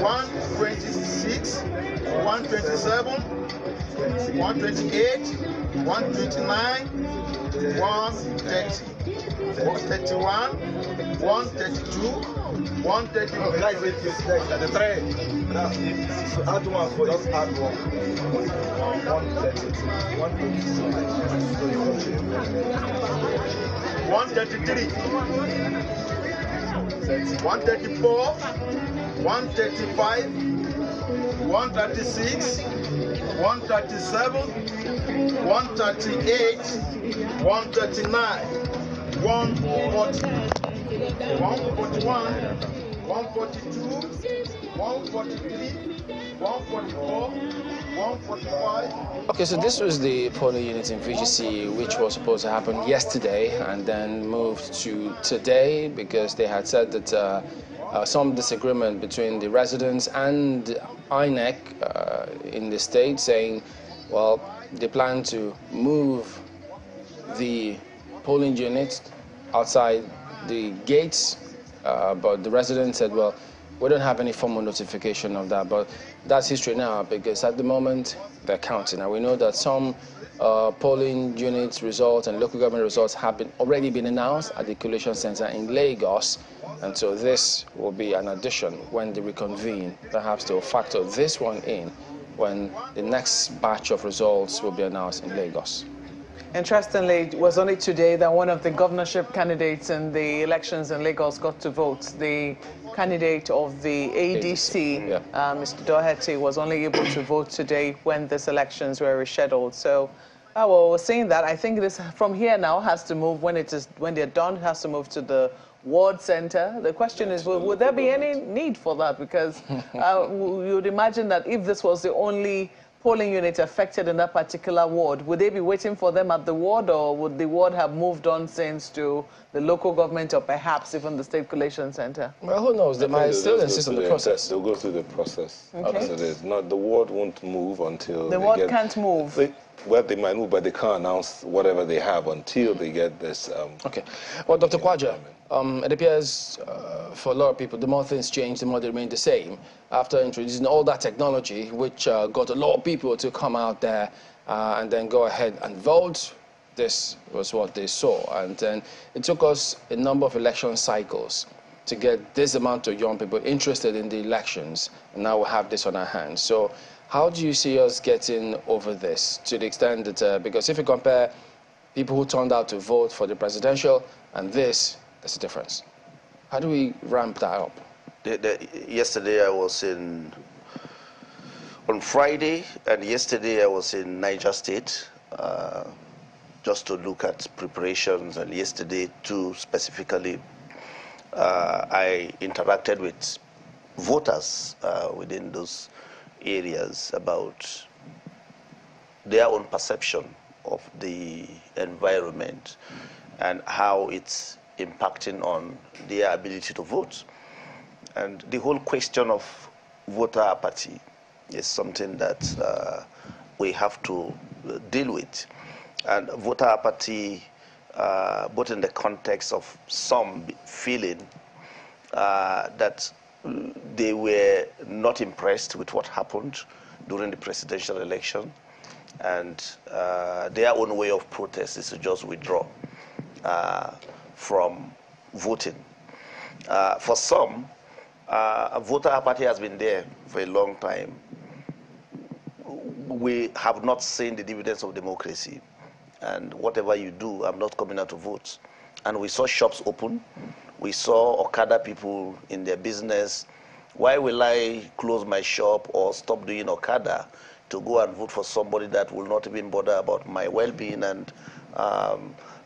126, 127, 128, 129, 130, 131, 132, 134. That's it. The three. Add one for just add one. 133, 134, 135, 136, 137, 138, 139, 140, 141, 142, 143, 144, 145. Okay, so this was the polling unit in VGC, which was supposed to happen yesterday and then moved to today because they had said that some disagreement between the residents and INEC in the state, saying, well, they plan to move the polling unit outside the gates, but the residents said, well, we don't have any formal notification of that, but that's history now because at the moment they're counting. And we know that some polling units results and local government results have already been announced at the collation center in Lagos. And so this will be an addition when they reconvene. Perhaps they'll factor this one in when the next batch of results will be announced in Lagos. Interestingly, it was only today that one of the governorship candidates in the elections in Lagos got to vote. The candidate of the ADC, yeah. Mr. Doherty, was only able to vote today when these elections were rescheduled. So, well, we're saying that I think this from here now has to move when they're done. It has to move to the ward center. The question is, would there be any need for that? Because you would imagine that if this was the only polling unit affected in that particular ward, would they be waiting for them at the ward, or would the ward have moved on since to the local government or perhaps even the state collation center? Well, who knows? They might still insist on the process. They'll go through the process. Okay. So there's not, the ward won't move until the ward can't move. Well, they might move, but they can't announce whatever they have until they get this. Okay. Well, Dr. Kwaja, it appears for a lot of people, the more things change, the more they remain the same. After introducing all that technology, which got a lot of people to come out there and then go ahead and vote, this was what they saw. And then it took us a number of election cycles to get this amount of young people interested in the elections. And now we have this on our hands. So how do you see us getting over this to the extent that, because if you compare people who turned out to vote for the presidential and this, there's a difference. How do we ramp that up? Yesterday I was on Friday, and yesterday I was in Niger State just to look at preparations, and yesterday too specifically I interacted with voters within those areas about their own perception of the environment and how it's impacting on their ability to vote. And the whole question of voter apathy is something that we have to deal with. And voter apathy, both in the context of some feeling that they were not impressed with what happened during the presidential election, and their own way of protest is to just withdraw from voting. For some, voter apathy has been there for a long time. We have not seen the dividends of democracy. And whatever you do, I'm not coming out to vote. And we saw shops open. We saw Okada people in their business. Why will I close my shop or stop doing Okada to go and vote for somebody that will not even bother about my well-being and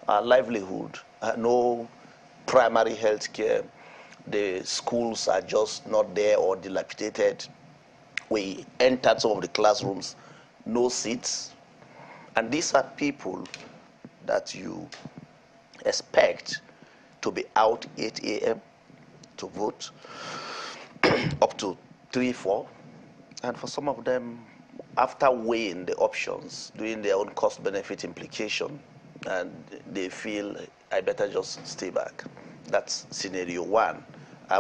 livelihood? No primary health care. The schools are just not there or dilapidated. We entered some of the classrooms, no seats. And these are people that you expect to be out 8 a.m. to vote, up to 3, 4. And for some of them, after weighing the options, doing their own cost-benefit implication, and they feel, I better just stay back. That's scenario one,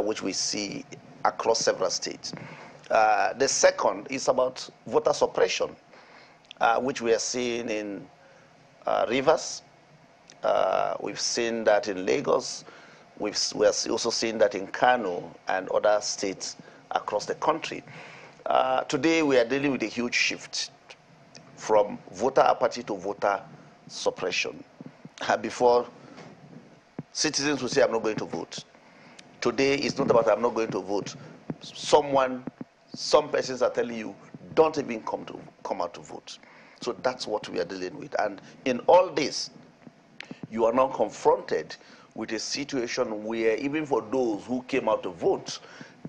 which we see across several states. The second is about voter suppression. which we are seeing in Rivers. We've seen that in Lagos. We are also seeing that in Kano and other states across the country. Today, we are dealing with a huge shift from voter apathy to voter suppression. Before, citizens would say, I'm not going to vote. Today, it's not about I'm not going to vote. Some persons are telling you, don't even come out to vote. So that's what we are dealing with. And in all this, you are now confronted with a situation where even for those who came out to vote,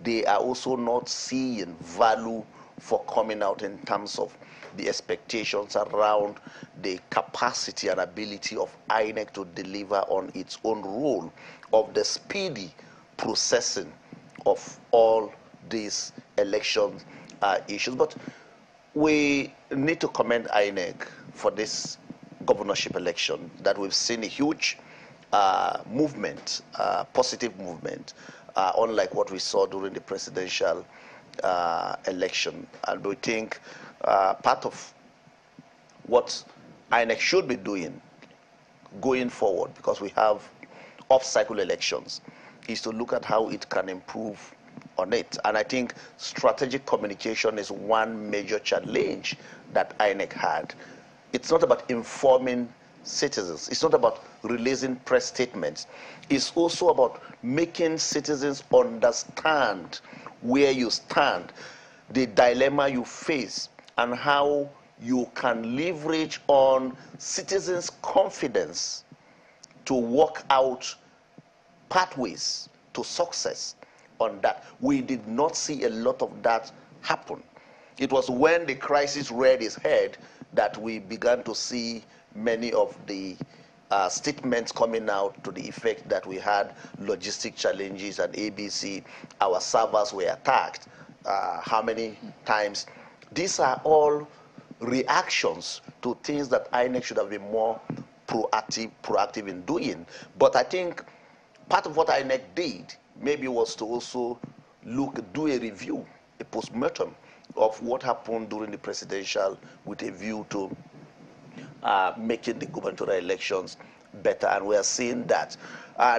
they are also not seeing value for coming out in terms of the expectations around the capacity and ability of INEC to deliver on its own role of the speedy processing of all these election issues. But we need to commend INEC for this governorship election, that we've seen a huge movement, positive movement, unlike what we saw during the presidential election. And we think part of what INEC should be doing going forward, because we have off-cycle elections, is to look at how it can improve on it. And I think strategic communication is one major challenge that INEC had. It's not about informing citizens. It's not about releasing press statements. It's also about making citizens understand where you stand, the dilemma you face, and how you can leverage on citizens' confidence to work out pathways to success on that. We did not see a lot of that happen. It was when the crisis reared its head that we began to see many of the statements coming out to the effect that we had logistic challenges and ABC, our servers were attacked, how many times. These are all reactions to things that INEC should have been more proactive in doing. But I think part of what INEC did maybe was to also do a review, a postmortem of what happened during the presidential with a view to making the gubernatorial elections better. And we are seeing that.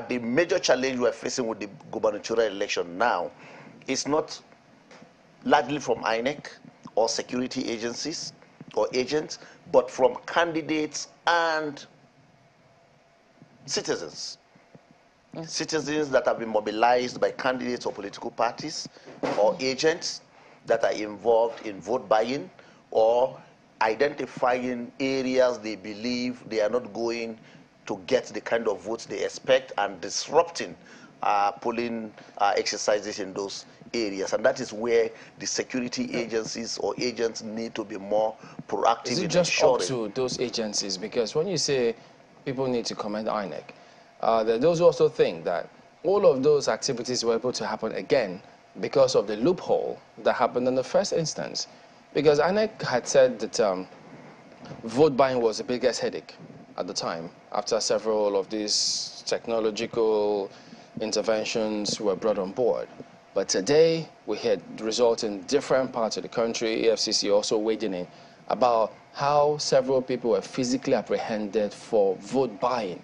The major challenge we're facing with the gubernatorial election now is not largely from INEC or security agencies or agents, but from candidates and citizens. Yes. Citizens that have been mobilized by candidates or political parties or agents that are involved in vote buying or identifying areas they believe they are not going to get the kind of votes they expect and disrupting polling exercises in those areas. And that is where the security agencies or agents need to be more proactive. Is it just up to those agencies? Because when you say people need to commend INEC, there are those who also think that all of those activities were able to happen again because of the loophole that happened in the first instance. Because INEC had said that vote buying was the biggest headache at the time, after several of these technological interventions were brought on board. But today, we had results in different parts of the country, EFCC also weighing in, about how several people were physically apprehended for vote buying.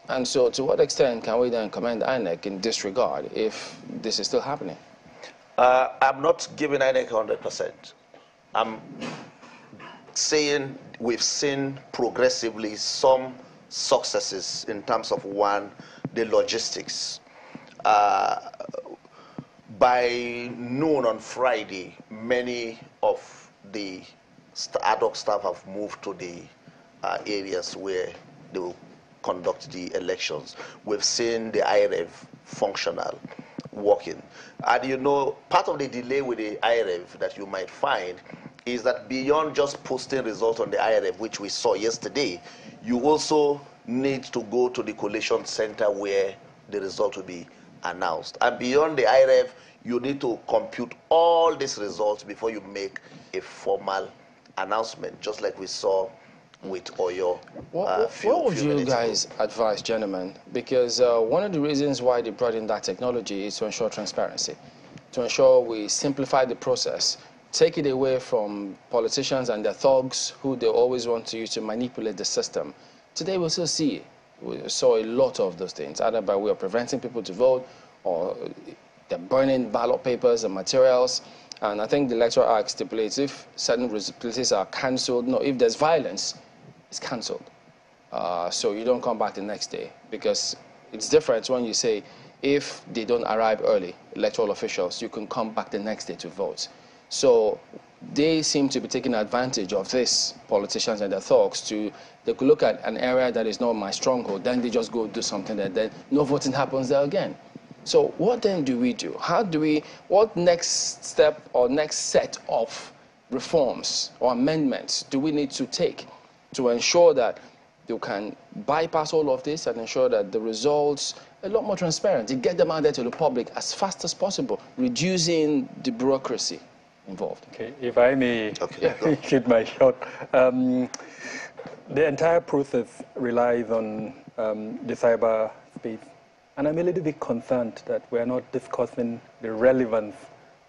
And so to what extent can we then commend INEC in this regard if this is still happening? I'm not giving INEC 100%. I'm saying we've seen progressively some successes in terms of, one, the logistics. By noon on Friday, many of the ad hoc staff have moved to the areas where they will conduct the elections. We've seen the IRF functional, working. And you know, part of the delay with the IRF that you might find is that beyond just posting results on the IRF, which we saw yesterday, you also need to go to the collation center where the result will be announced. And beyond the IRF, you need to compute all these results before you make a formal announcement, just like we saw with Oyo. What would you guys advise, gentlemen? Because one of the reasons why they brought in that technology is to ensure transparency, to ensure we simplify the process take it away from politicians and their thugs who they always want to use to manipulate the system. Today we still see, we saw a lot of those things, either by way of preventing people to vote or they're burning ballot papers and materials. And I think the Electoral Act stipulates if certain places are cancelled, no, if there's violence, it's cancelled. So you don't come back the next day, because it's different when you say if they don't arrive early, electoral officials, you can come back the next day to vote. So they seem to be taking advantage of this, politicians and their thugs, they could look at an area that is not my stronghold, then they just go do something that then no voting happens there again. So what then do we do? What next step or next set of reforms or amendments do we need to take to ensure that you can bypass all of this and ensure that the results are a lot more transparent, to get them out there to the public as fast as possible, reducing the bureaucracy involved? Okay, if I may shoot my shot. The entire process relies on the cyber space. And I'm a little bit concerned that we're not discussing the relevance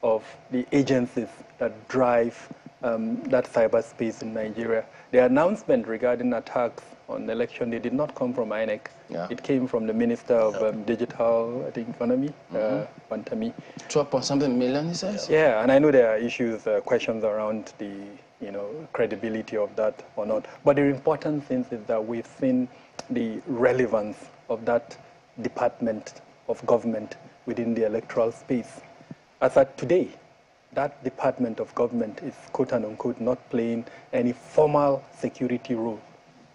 of the agencies that drive that cyberspace in Nigeria. The announcement regarding attacks on the election, they did not come from INEC. Yeah. It came from the Minister of Digital, I think, Economy, Pantami. 12-point-something million, he says? Yeah, and I know there are issues, questions around the credibility of that or not. But the important thing is that we've seen the relevance of that department of government within the electoral space. As at today, that department of government is, quote and unquote, not playing any formal security role.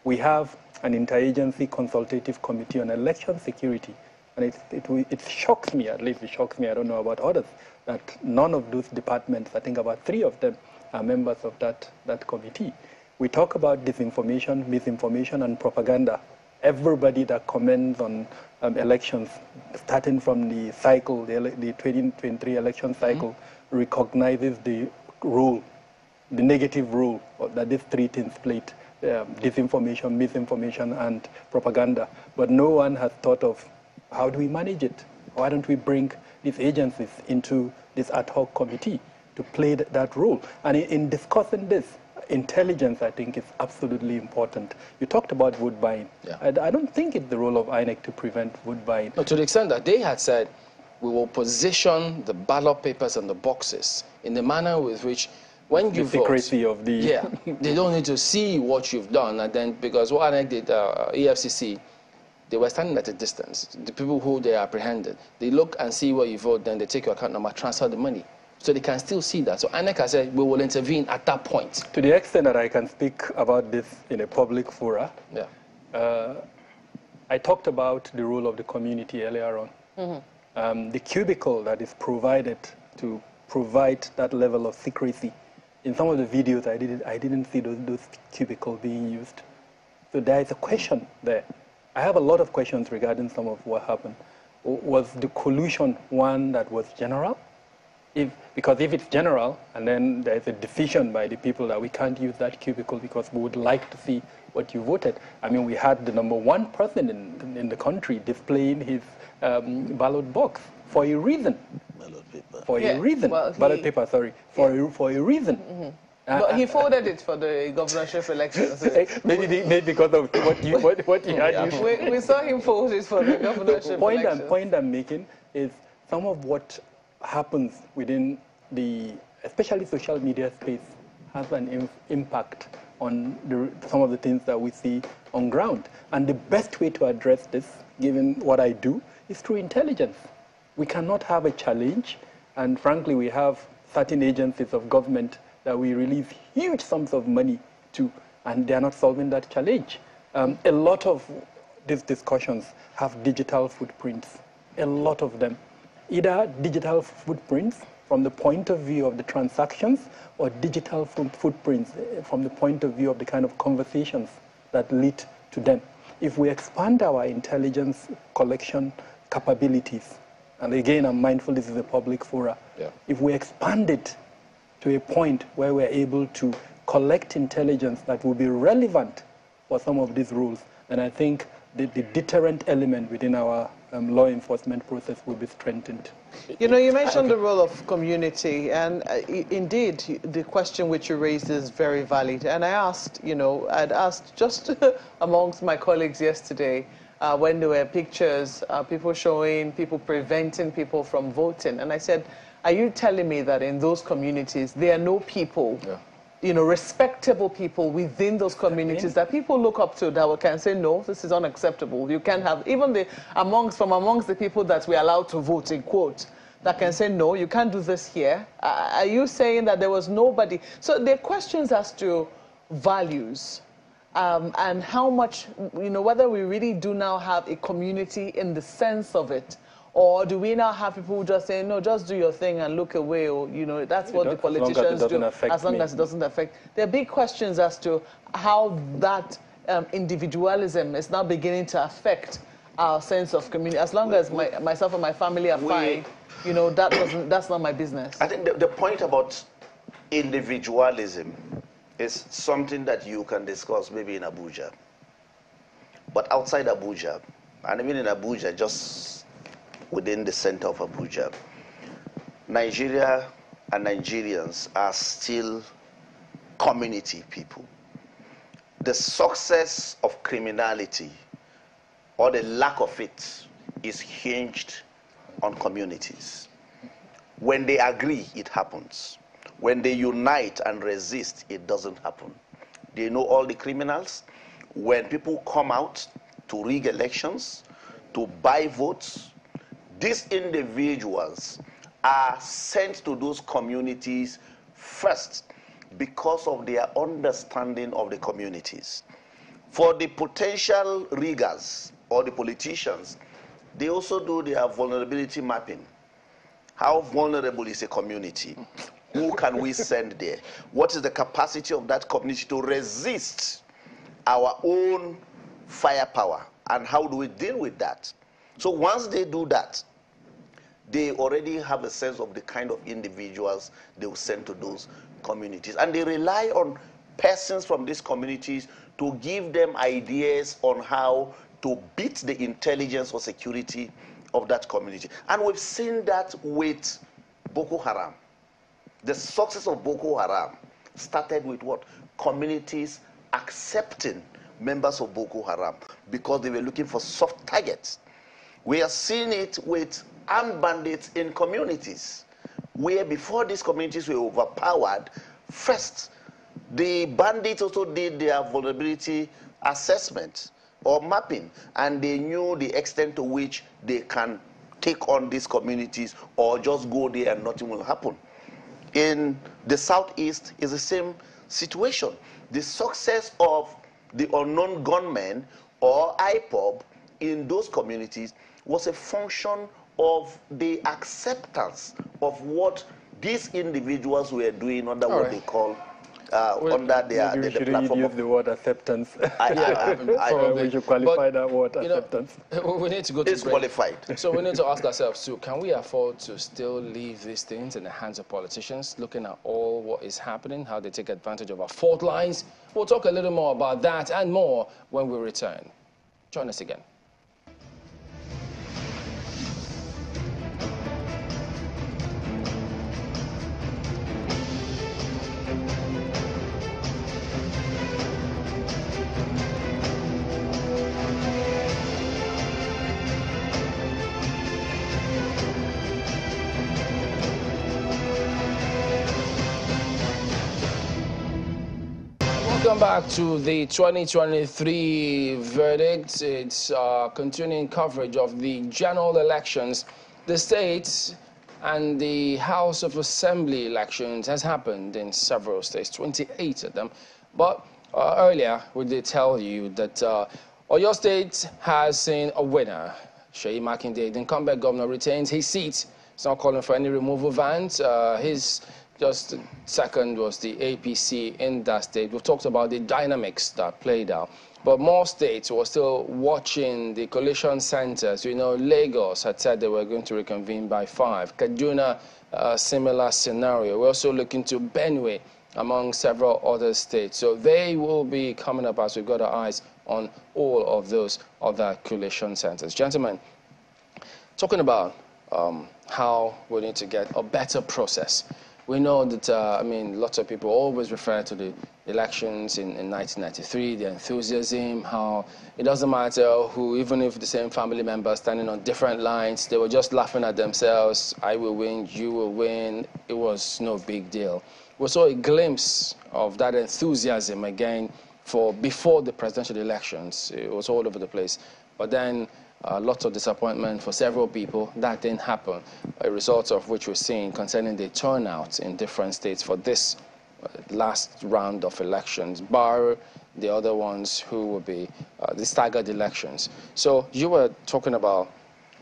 We have an interagency consultative committee on election security, and it shocks me, at least it shocks me, I don't know about others, that none of those departments, I think about 3 of them, are members of that committee. We talk about disinformation, misinformation, and propaganda. Everybody that comments on elections, starting from the cycle, the 2023 election cycle, recognizes the role, the negative role that these 3 things played, disinformation, misinformation, and propaganda. But no one has thought of how do we manage it? Why don't we bring these agencies into this ad hoc committee to play that role? And in discussing this, intelligence, I think, is absolutely important. You talked about vote buying. Yeah. I don't think it's the role of INEC to prevent vote buying. No, to the extent that they had said, we will position the ballot papers and the boxes in the manner with which, when you vote, secrecy of the... Yeah, they don't need to see what you've done. And then, because what INEC did, EFCC, they were standing at a distance. The people who they apprehended, they look and see where you vote, then they take your account number, transfer the money. So they can still see that. So INEC has said we will intervene at that point. To the extent that I can speak about this in a public fora, I talked about the role of the community earlier on. The cubicle that is provided to provide that level of secrecy. In some of the videos I didn't see those cubicles being used. So there is a question there. I have a lot of questions regarding some of what happened. Was the collusion one that was general? Because if it's general, and then there's a decision by the people that we can't use that cubicle because we would like to see what you voted. I mean, we had the #1 person in the country displaying his ballot box for a reason. Ballot paper. For a reason. Well, ballot paper, sorry. For a reason. But he folded it for the governorship elections. Maybe because of what he had used. We saw him fold it for the governorship elections. The point I'm making is some of what happens within especially social media space, has an impact on some of the things that we see on ground. And the best way to address this, given what I do, is through intelligence. We cannot have a challenge, and frankly, we have certain agencies of government that we release huge sums of money to, and they are not solving that challenge. A lot of these discussions have digital footprints, a lot of them. Either digital footprints from the point of view of the transactions, or digital footprints from the point of view of the kind of conversations that lead to them. If we expand our intelligence collection capabilities, and again, I'm mindful this is a public forum, if we expand it to a point where we're able to collect intelligence that will be relevant for some of these rules, then I think the deterrent element within our law enforcement process will be strengthened. You know, you mentioned the role of community, and indeed, the question which you raised is very valid. And I asked, you know, I'd asked just amongst my colleagues yesterday when there were pictures, people showing, people preventing people from voting. And I said, are you telling me that in those communities, there are no people, you know, respectable people within those communities that people look up to that can say, no, this is unacceptable. You can't have, even from amongst the people that we're allowed to vote, in quote, that can say, no, you can't do this here. Are you saying that there was nobody? So there are questions as to values and how much, you know, whether we really do now have a community in the sense of it, or do we now have people who just say, no, just do your thing and look away, or, you know, that's what the politicians do, as long as it doesn't affect. There are big questions as to how that individualism is now beginning to affect our sense of community. As long as myself and my family are fine, you know, that's not my business. I think the point about individualism is something that you can discuss maybe in Abuja. But outside Abuja, and even in Abuja, just within the center of Abuja, Nigeria and Nigerians are still community people. The success of criminality, or the lack of it, is hinged on communities. When they agree, it happens. When they unite and resist, it doesn't happen. They know all the criminals. When people come out to rig elections, to buy votes, these individuals are sent to those communities first because of their understanding of the communities. For the potential riggers or the politicians, they also do their vulnerability mapping. How vulnerable is a community? Who can we send there? What is the capacity of that community to resist our own firepower? And how do we deal with that? So once they do that, they already have a sense of the kind of individuals they will send to those communities. And they rely on persons from these communities to give them ideas on how to beat the intelligence or security of that community. And we've seen that with Boko Haram. The success of Boko Haram started with what? Communities accepting members of Boko Haram because they were looking for soft targets. We are seeing it with armed bandits in communities, where before these communities were overpowered, first, the bandits also did their vulnerability assessment or mapping, and they knew the extent to which they can take on these communities or just go there and nothing will happen. In the southeast is the same situation. The success of the unknown gunmen or IPOB in those communities was a function of the acceptance of what these individuals were doing under what they call under the platform. Use the word acceptance. We should qualify that word acceptance. We need to go to disqualified. So we need to ask ourselves too: can we afford to still leave these things in the hands of politicians? Looking at all what is happening, how they take advantage of our fault lines. We'll talk a little more about that and more when we return. Join us again. Welcome back to the 2023 verdict. It's continuing coverage of the general elections. The states and the House of Assembly elections has happened in several states, 28 of them. But earlier, we did tell you that Oyo State has seen a winner. Seyi Makinde, the incumbent governor, retains his seat. He's not calling for any removal vans. His just second was the APC in that state. We've talked about the dynamics that played out. But more states were still watching the coalition centers. You know, Lagos had said they were going to reconvene by 5. Kaduna, similar scenario. We're also looking to Benue, among several other states. So they will be coming up as we've got our eyes on all of those other collation centers. Gentlemen, talking about how we need to get a better process. We know that, lots of people always refer to the elections in 1993, the enthusiasm, how it doesn't matter who, even if the same family members standing on different lines, they were just laughing at themselves. I will win, you will win. It was no big deal. We saw a glimpse of that enthusiasm again before the presidential elections. It was all over the place. But then lots of disappointment for several people. That didn't happen, a result of which we're seeing concerning the turnout in different states for this last round of elections, bar the other ones who will be the staggered elections. So you were talking about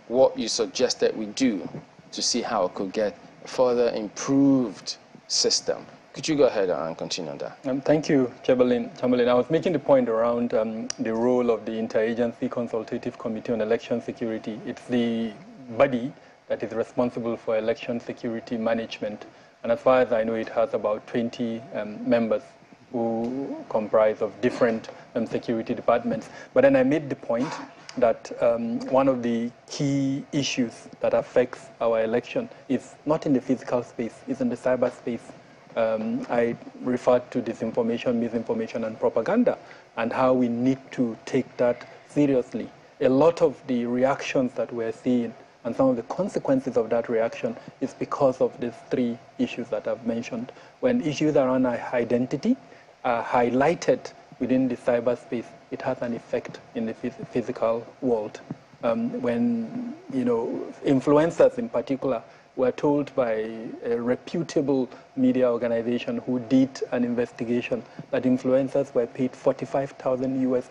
what you suggested we do to see how it could get a further improved system. Could you go ahead and continue on that? Thank you, Chamberlain. I was making the point around the role of the Interagency Consultative Committee on Election Security. It's the body that is responsible for election security management. And as far as I know, it has about 20 members who comprise of different security departments. But then I made the point that one of the key issues that affects our election is not in the physical space, it's in the cyberspace. I referred to disinformation, misinformation, and propaganda, and how we need to take that seriously. A lot of the reactions that we're seeing and some of the consequences of that reaction is because of these three issues that I've mentioned. When issues around identity are highlighted within the cyberspace, it has an effect in the physical world. When influencers in particular were told by a reputable media organization who did an investigation that influencers were paid $45,000 US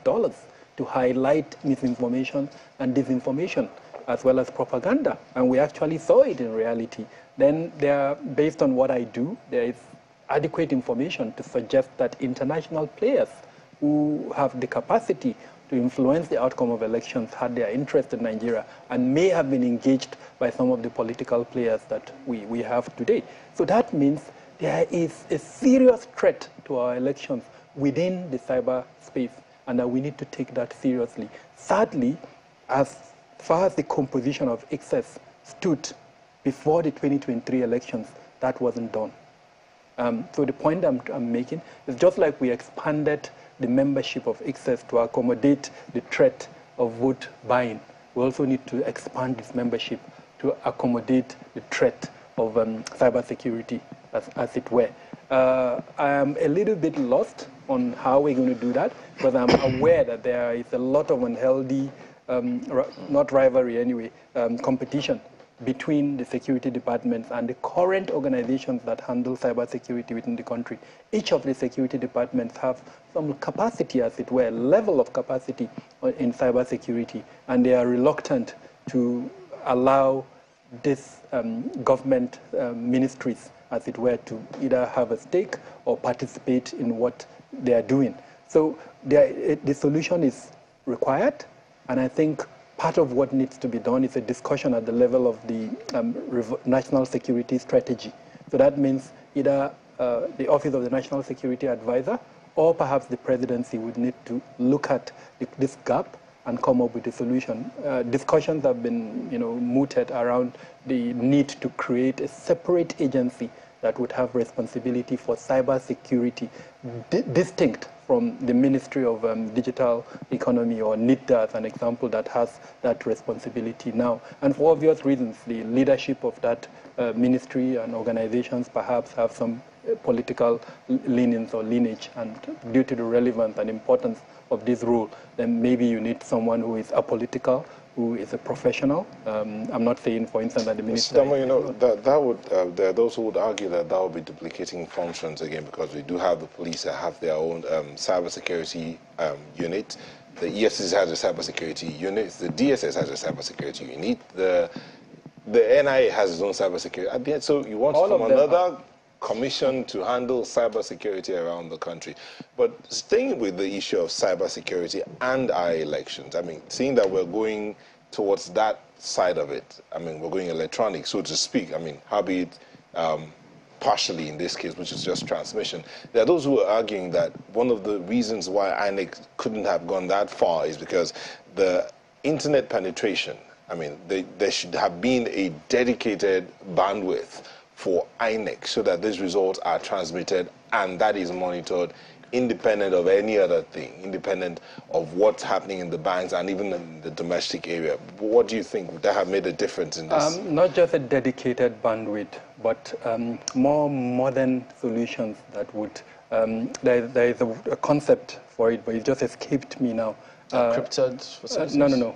to highlight misinformation and disinformation, as well as propaganda. And we actually saw it in reality. Then based on what I do, there is adequate information to suggest that international players who have the capacity to influence the outcome of elections had their interest in Nigeria and may have been engaged by some of the political players that we have today. So that means there is a serious threat to our elections within the cyberspace, and that we need to take that seriously. Sadly, as far as the composition of excess stood before the 2023 elections, that wasn't done. So the point I'm making is just like we expanded the membership of excess to accommodate the threat of vote buying, we also need to expand this membership to accommodate the threat of cybersecurity, as it were. I am a little bit lost on how we're going to do that, because I'm aware that there is a lot of unhealthy, not rivalry anyway, competition between the security departments and the current organizations that handle cybersecurity within the country. Each of the security departments have some capacity, as it were, level of capacity in cybersecurity, and they are reluctant to allow these government ministries, as it were, to either have a stake or participate in what they are doing. So the solution is required, and I think part of what needs to be done is a discussion at the level of the national security strategy. So that means either the Office of the National Security Advisor or perhaps the presidency would need to look at this gap and come up with a solution. Discussions have been mooted around the need to create a separate agency that would have responsibility for cyber security, distinct from the Ministry of Digital Economy, or NIDA, as an example, that has that responsibility now. And for obvious reasons, the leadership of that ministry and organizations perhaps have some political leanings or lineage, and due to the relevance and importance of this role, then maybe you need someone who is apolitical, who is a professional. I'm not saying, for instance, that the minister... there are those who would argue that would be duplicating functions again, because we do have the police that have their own cybersecurity unit. The EFCC has a cybersecurity unit. The DSS has a cybersecurity unit. The NIA has its own cybersecurity. So you want another commission to handle cybersecurity around the country. But staying with the issue of cybersecurity and our elections, I mean, seeing that we're going towards that side of it, I mean, we're going electronic, so to speak. I mean, how be it partially in this case, which is just transmission. There are those who are arguing that one of the reasons why INEC couldn't have gone that far is because the internet penetration, I mean, there should have been a dedicated bandwidth for INEC so that these results are transmitted and that is monitored independent of any other thing, independent of what's happening in the banks and even in the domestic area. What do you think would that have made a difference in this? Not just a dedicated bandwidth, but more modern solutions that would, there is a concept for it, but it just escaped me now. Encrypted facilities? No.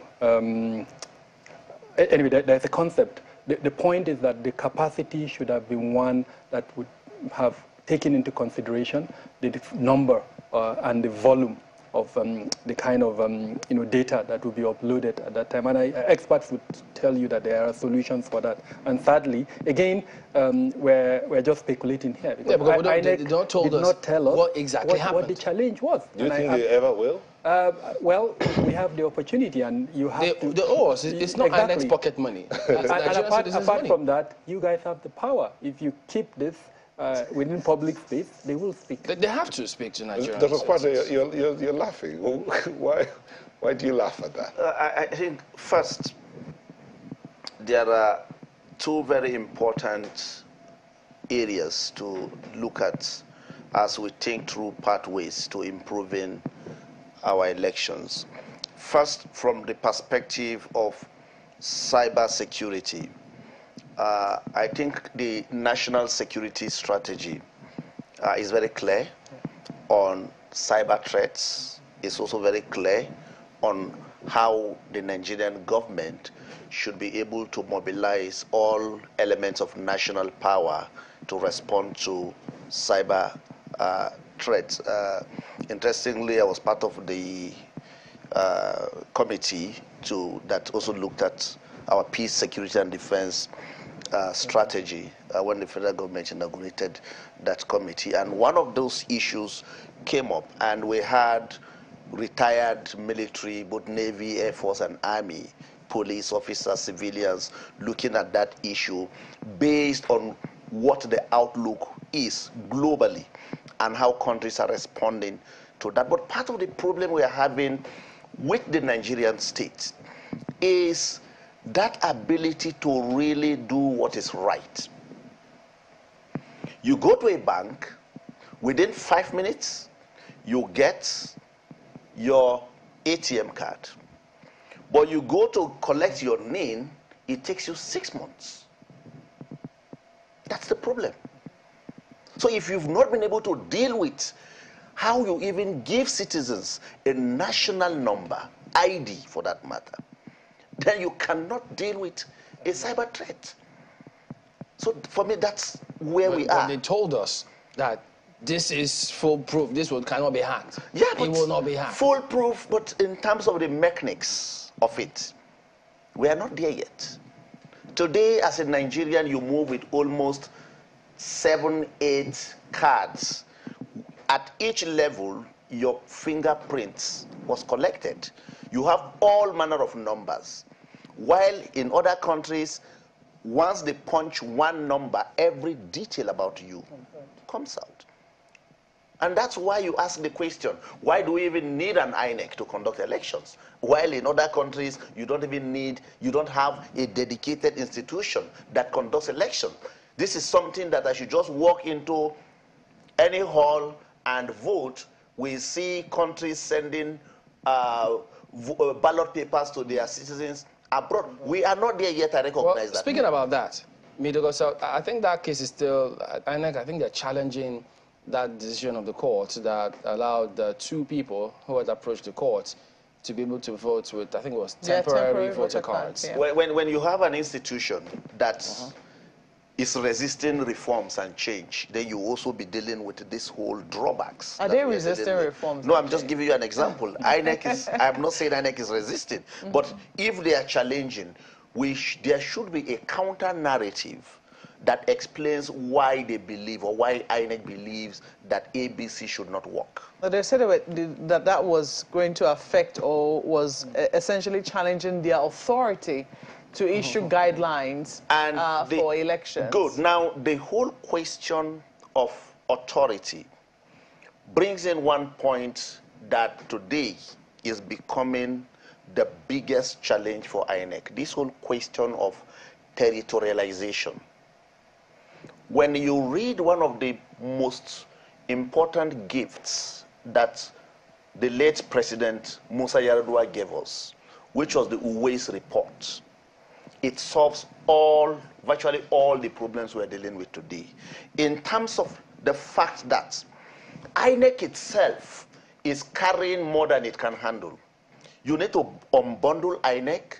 Anyway, there's a concept. The point is that the capacity should have been one that would have taken into consideration the number and the volume of the kind of data that would be uploaded at that time. And experts would tell you that there are solutions for that. And thirdly, again, we're just speculating here. Because they don't not tell us what exactly happened. What the challenge was. Do you think they ever will? Well, we have the opportunity, and you have to. It's not INEC's pocket money. And apart from that, you guys have the power. If you keep this within public space, they will speak. They have to speak to Nigerians. Dr. Kwata, you're laughing. Why do you laugh at that? I think, first, there are two very important areas to look at as we think through pathways to improving our elections. First, from the perspective of cyber security, I think the national security strategy is very clear on cyber threats. It's also very clear on how the Nigerian government should be able to mobilize all elements of national power to respond to cyber threats. Interestingly, I was part of the committee that also looked at our peace, security, and defense strategy when the federal government inaugurated that committee. And one of those issues came up, and we had retired military, both Navy, Air Force, and Army, police officers, civilians, looking at that issue based on what the outlook is globally and how countries are responding to that. But part of the problem we are having with the Nigerian state is that ability to really do what is right. You go to a bank, within 5 minutes, you get your ATM card. But you go to collect your NIN, it takes you 6 months. That's the problem. So if you've not been able to deal with how you even give citizens a national number, ID for that matter, then you cannot deal with a cyber threat. So for me, that's where we are. They told us that this is foolproof. This one cannot be hacked. Yeah, but it will not be hacked. Foolproof, but in terms of the mechanics of it, we are not there yet. Today, as a Nigerian, you move with almost 7, 8 cards. At each level, your fingerprints was collected. You have all manner of numbers. While in other countries, once they punch one number, every detail about you comes out. And that's why you ask the question, why do we even need an INEC to conduct elections? While in other countries, you don't have a dedicated institution that conducts elections. This is something that I should just walk into any hall and vote. We see countries sending ballot papers to their citizens abroad. We are not there yet, I recognize that. Speaking about that, so I think that case is still, INEC, I think they're challenging that decision of the court that allowed the 2 people who had approached the court to be able to vote with, I think it was temporary voter cards. Yeah. When you have an institution that is resisting reforms and change, then you also be dealing with this whole drawbacks. Are they resisting reforms? No, I'm just giving you an example. INEC is, I'm not saying INEC is resisting, but if they are challenging, there should be a counter narrative that explains why they believe or why INEC believes that ABC should not work. But they said that was going to affect or was essentially challenging their authority to issue guidelines for elections. Good. Now, the whole question of authority brings in one point that today is becoming the biggest challenge for INEC. This whole question of territorialization. When you read one of the most important gifts that the late President Musa Yar'Adua gave us, which was the Uwais report, it solves virtually all the problems we're dealing with today. In terms of the fact that INEC itself is carrying more than it can handle. You need to unbundle INEC,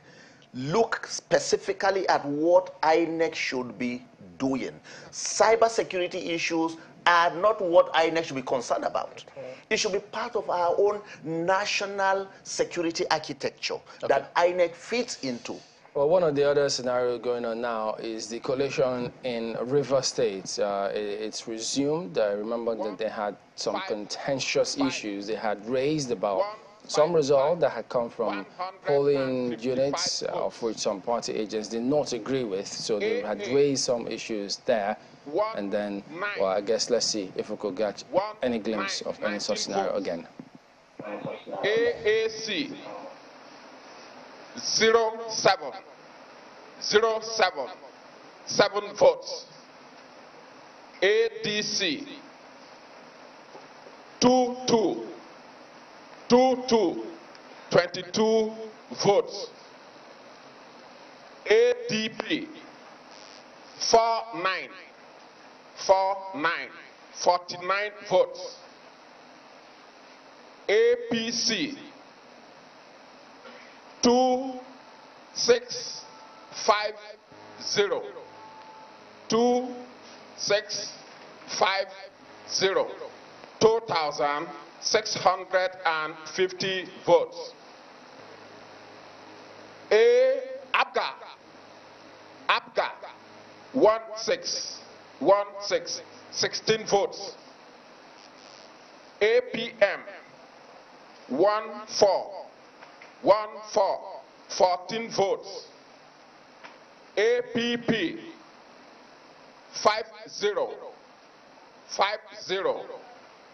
look specifically at what INEC should be doing. Cybersecurity issues are not what INEC should be concerned about. It should be part of our own national security architecture that INEC fits into. Well, one of the other scenarios going on now is the coalition in River State. It's resumed. I remember that they had some contentious issues they had raised about some result that had come from polling units of which some party agents did not agree with. So they had raised some issues there. And then, well, I guess let's see if we could get any glimpse of any such scenario again. AAC 7 votes. ADC 22 votes. ADP 49 49 votes. APC 2650 2650 2,650 votes. ABGA 16 votes. APM 14 votes. APP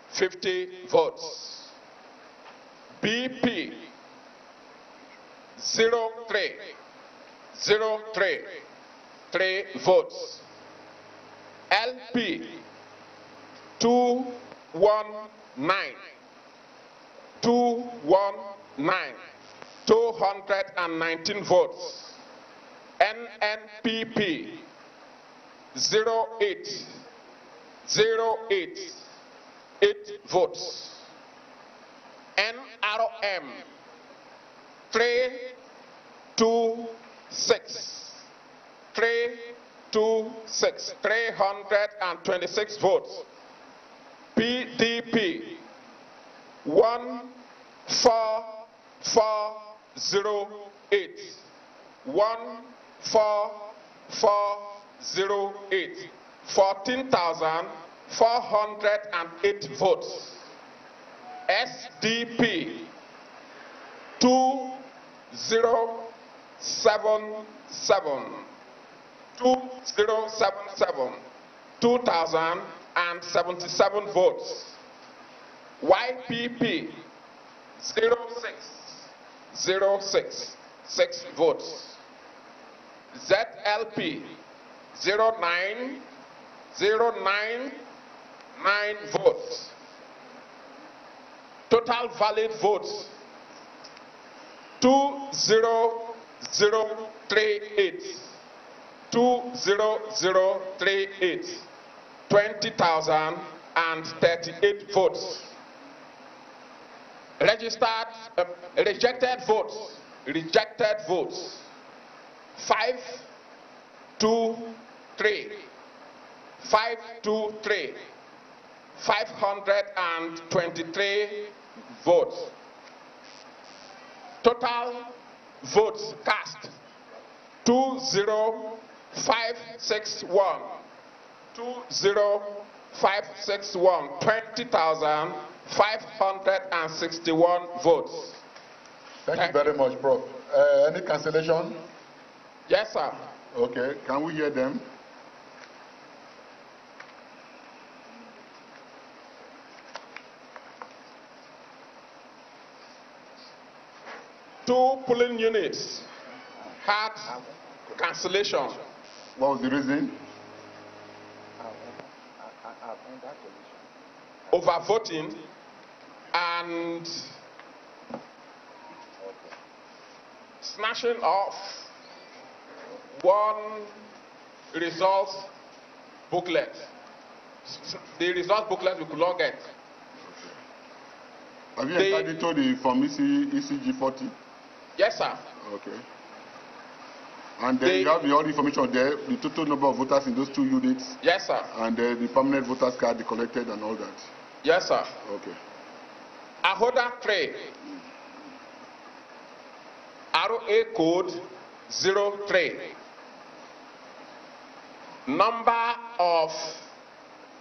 50 votes. BP 3 votes. LP 219 219 votes. NNPP 08 8 votes. NRM 326 votes. PDP 14408 14408 14,408 votes. SDP 2077 2,077 votes. YPP 6 votes. ZLP 9 votes. Total valid votes 20038 20,038 votes. Registered rejected votes 523 523 votes. Total votes cast 20561 20,561 votes. Thank you very much, Prof. Any cancellation? Yes, sir. Okay, can we hear them? Two polling units had cancellation. What was the reason? Overvoting and snatching off one result booklet. The result booklet we could not get. Have you entered into the form ECG 40? Yes, sir. Okay. And then you have all the information there, the total number of voters in those two units. Yes, sir. And the permanent voters card collected and all that. Yes, sir. Okay. Ahoda 3. ROA code 03. Number of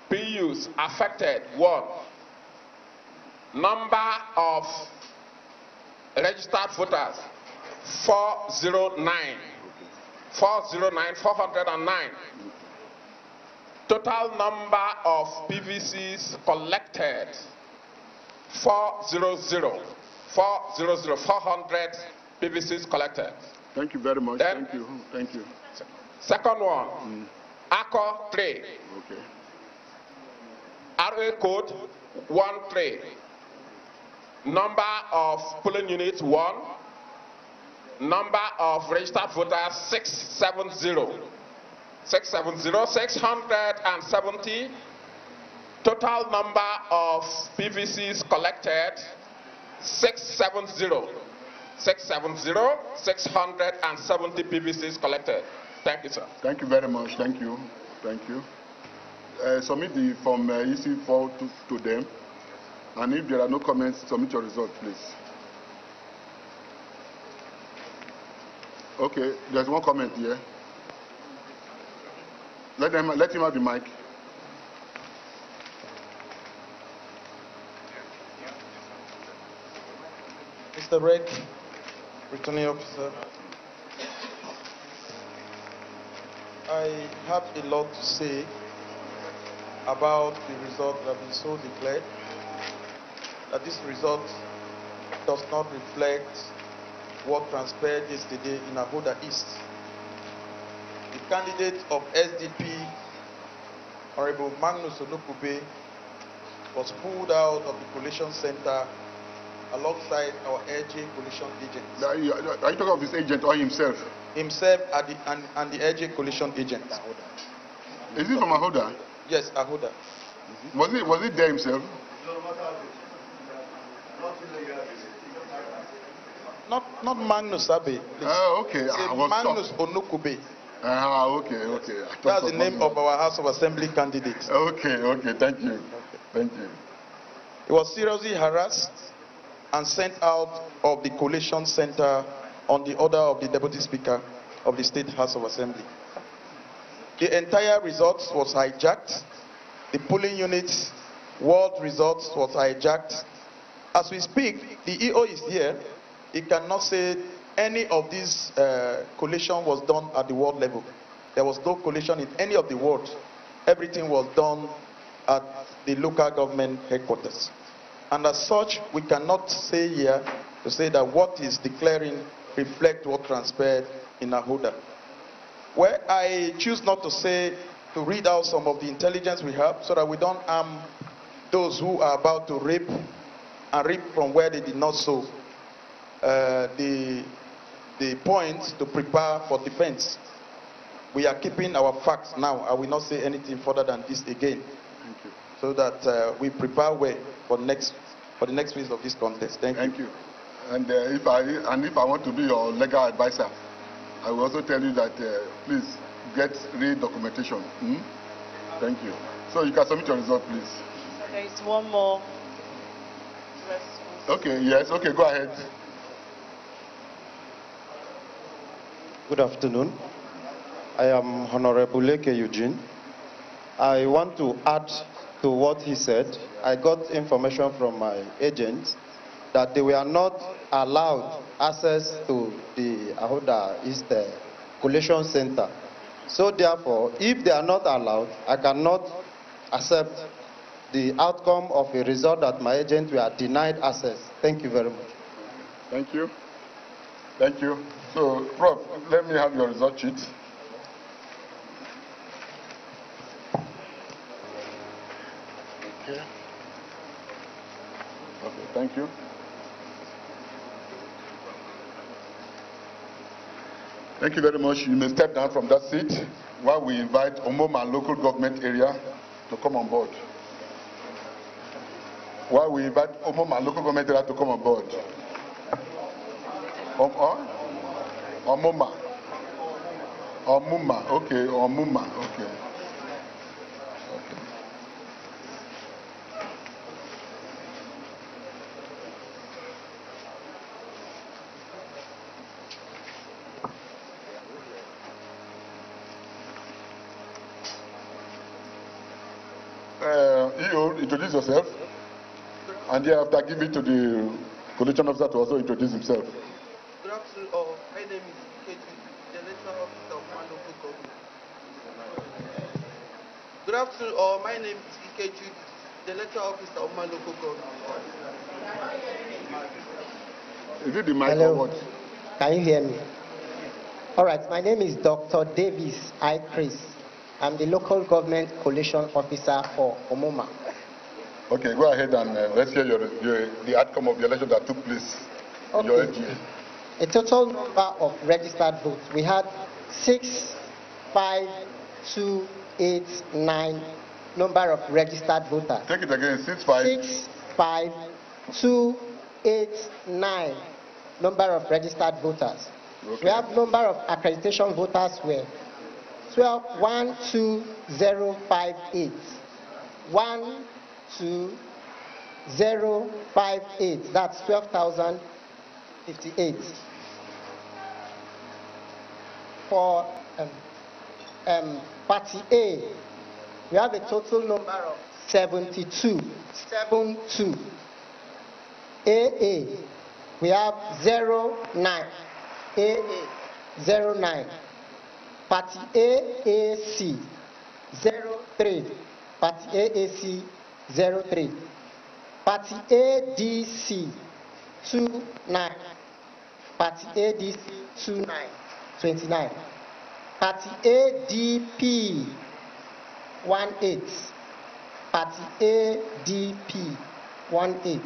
PUs affected 1. Number of registered voters 409. 409. Total number of PVCs collected 400 PVCs collected. Thank you very much. Then, Thank you. Second one, ACO 3. Okay. RA code 13. Number of polling units 1. Number of registered voters 670. 670. Total number of PVCs collected 670. 670 PVCs collected. Thank you, sir. Thank you very much. Thank you. Submit the form EC4 to them. And if there are no comments, submit your result, please. Okay, there's one comment here. Let him have the mic. Mr. Reg, returning officer, I have a lot to say about the result that has been so declared, that this result does not reflect what transpired yesterday in Ahoda East. The candidate of SDP, Honorable Magnus Onukube, was pulled out of the collation center alongside our LJ coalition agents. Are you talking of his agent or himself? Himself and the LJ coalition agent. Is he from Ahoda? Yes, Ahoda. Was he there himself? Not Magnus Abe. Okay. Magnus Onukube. Okay. That's the name of our House of Assembly candidate. Okay. Thank you. He was seriously harassed and sent out of the collation center on the order of the Deputy Speaker of the State House of Assembly. The entire results was hijacked. The polling units, world results was hijacked. As we speak, the EO is here. He cannot say any of this collation was done at the world level. There was no collation in any of the world. Everything was done at the local government headquarters. And as such, we cannot say here to say that what is declaring reflect what transpired in Ahoda. Where I choose not to say, to read out some of the intelligence we have so that we don't harm those who are about to rape and reap from where they did not sow. The point to prepare for defense. We are keeping our facts now. I will not say anything further than this again. Thank you. So that we prepare well for the next phase of this contest. Thank you. And if I want to be your legal advisor, I will also tell you that please get real documentation. Thank you. So you can submit your result, please. There is one more. Okay. Yes. Okay. Go ahead. Good afternoon. I am Honorable Leke Eugene. I want to add to what he said. I got information from my agent that they were not allowed access to the Ahoda East collation center. So therefore, if they are not allowed, I cannot accept the outcome of a result that my agents were denied access. Thank you very much. Thank you. Thank you. So, Prof, let me have your result sheet. Okay. Okay, thank you. Thank you very much. You may step down from that seat while we invite Omoma local government area to come on board. While we invite Omoma local government area to come on board. Omoma. Omuma. Okay, Omuma. Okay. You introduce yourself, and thereafter give it to the collation officer to also introduce himself. Good afternoon. My name is Ikeju, the lecturer officer of my local government. Good afternoon. My name is Ikeju, the lecturer officer of my local government. Is it the mic Hello. or what? Can you hear me? All right. My name is Dr. Davis I. Chris. I'm the local government collation officer for Omoma. Okay, go ahead and let's hear the outcome of the election that took place in your LGA. A total number of registered votes. We had 65289 number of registered voters. Take it again. 65289 number of registered voters. Okay. We have number of accreditation voters were 12058. 12058. That's 12,058. For Party A, we have a total number of 72. 72. AA, we have 09. AA 09. Party AAC 03. Party AAC 03. Party ADC 29. Party ADC 29. 29. Party ADP 18. Party ADP 18.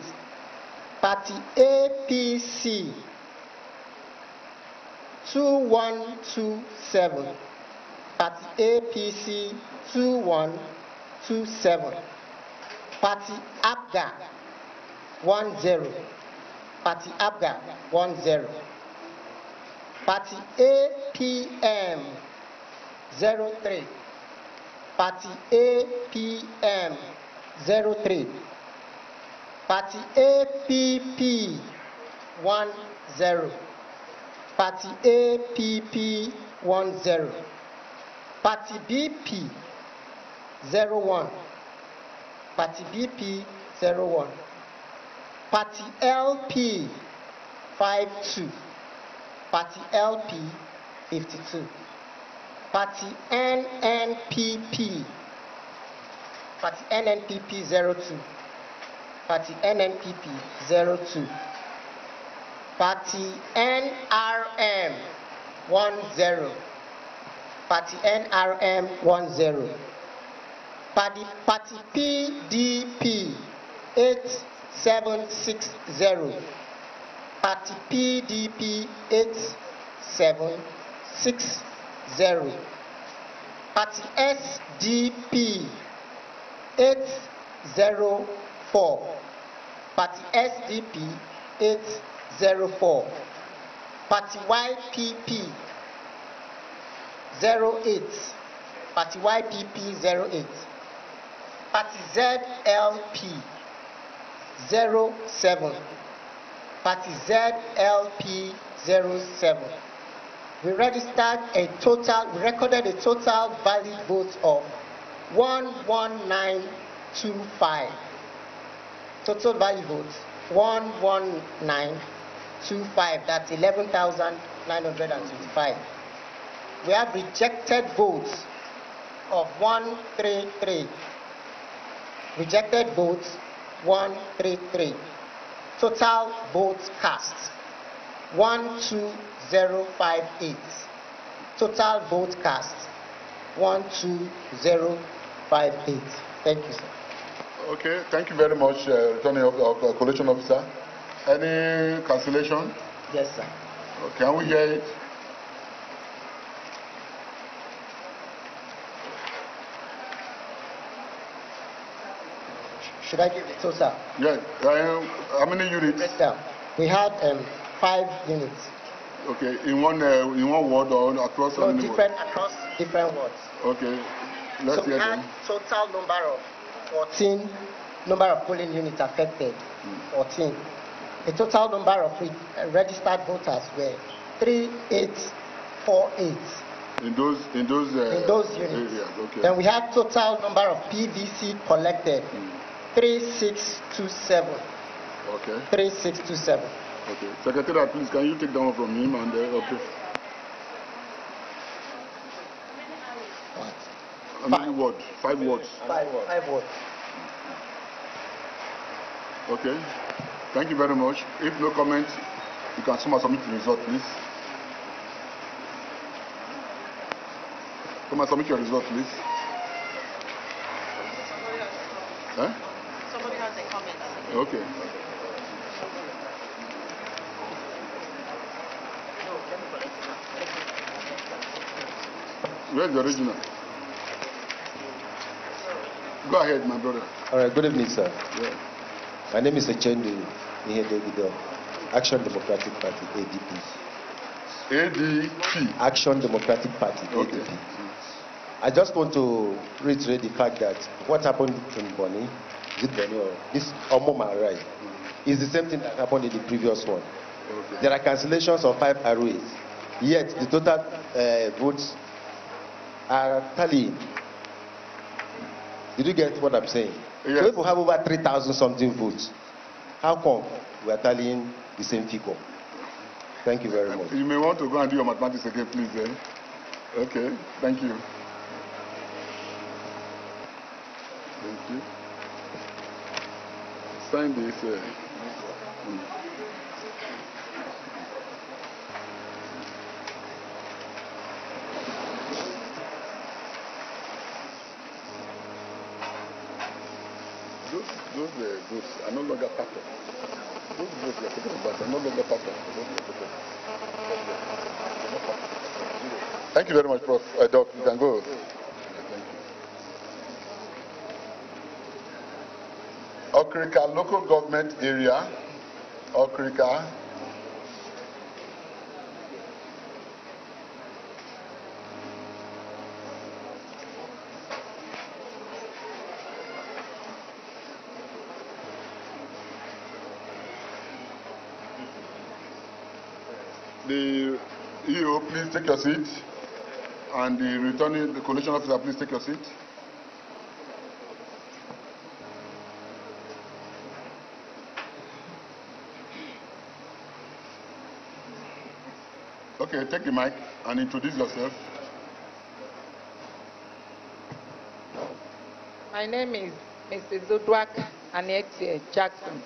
Party APC 2127. Party APC 2127. Party APGA 10. Party APGA 10. Party APM 03. Party APM 03. Party APP 10. Party APP 10. Party BP 01. Party BP 01. Party LP 52. Party LP 52. Party NNPP. Party NNPP 02. Party NNPP 02. Party NRM 10. Party NRM 10. Party PDP 8760. Party PDP 8760. Party SDP 804. Party SDP 804. Party YPP 08. Party YPP 08. Party ZLP 07. Party ZLP 07. We recorded a total valid vote of 11925. Total valid votes 11925. That's 11,925. we have rejected votes of 133. Rejected votes 133. Total votes cast 12058. Total vote cast 12058. Thank you, sir. Okay, thank you very much, returning of collation officer. Any cancellation? Yes, sir. Can we hear it? Should I give it total? Yeah. How many units? Yes, sir. We had 5 units. Okay, in one ward or across? No, across different wards. Okay, let's hear them. Total number of 14 number of polling units affected. 14. The total number of registered voters were 3848. In those units. areas, okay. Then we have total number of PVC collected. 3627. Okay. 3627. Okay. Secretary, please, can you take down from him and okay. How many wards? 5 wards. 5 wards. Okay. Thank you very much. If no comments, you can submit the result, please. Come and submit your result, please. Huh? Somebody has a comment. Okay. Where's the original? Go ahead, my brother. All right, good evening, sir. Yeah. My name is Echendu Davido, Action Democratic Party, ADP. ADP? Action Democratic Party, okay. ADP. I just want to reiterate the fact that what happened in Bonny, is it Bonny or this Omoma, right, is the same thing that happened in the previous one. Okay. There are cancellations of 5 ROAs, yet the total votes are tallying. Did you get what I'm saying? Yes. So if we have over 3,000 something votes, how come we are tallying the same figure? Thank you very much. You may want to go and do your mathematics again, please. Okay, thank you. Thank you. Sign this. Those votes are no longer part of it. Those votes you're talking about are no longer part of it. Thank you very much, Prof. Doc, you can go. Thank you. Okrika local government area. Okrika. The EO, please take your seat. And the coalition officer, please take your seat. Okay, take the mic and introduce yourself. My name is Mrs. Udwak Anetie Jackson.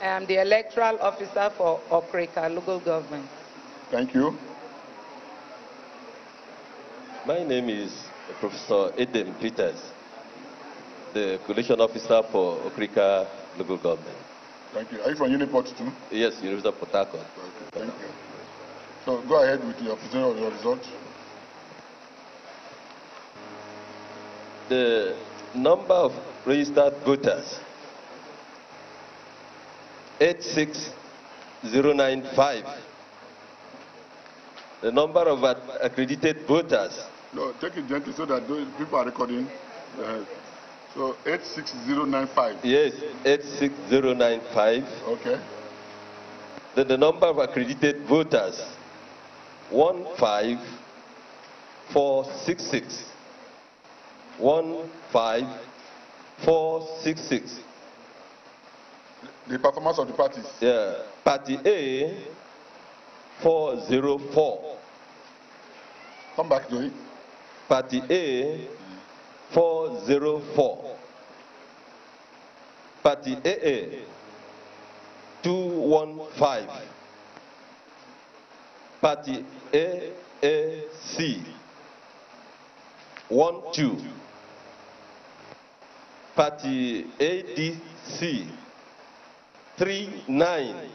I am the electoral officer for Okrika local government. Thank you. My name is Professor Edem Peters, the coalition officer for Okrika local government. Thank you. Are you from Uniport too? Yes, University of Port Harcourt. Okay, thank you. So go ahead with your presentation of your result. The number of registered voters, 86095. The number of accredited voters. No, take it gently so that those people are recording. So 86095. Yes, 86095. Okay. Then the number of accredited voters, 15466. 15466. The performance of the parties. Yeah. Party A, 404. Come back to it. Party A, 404. Party AA, 215. Party AAC, 12. Party ADC, 39.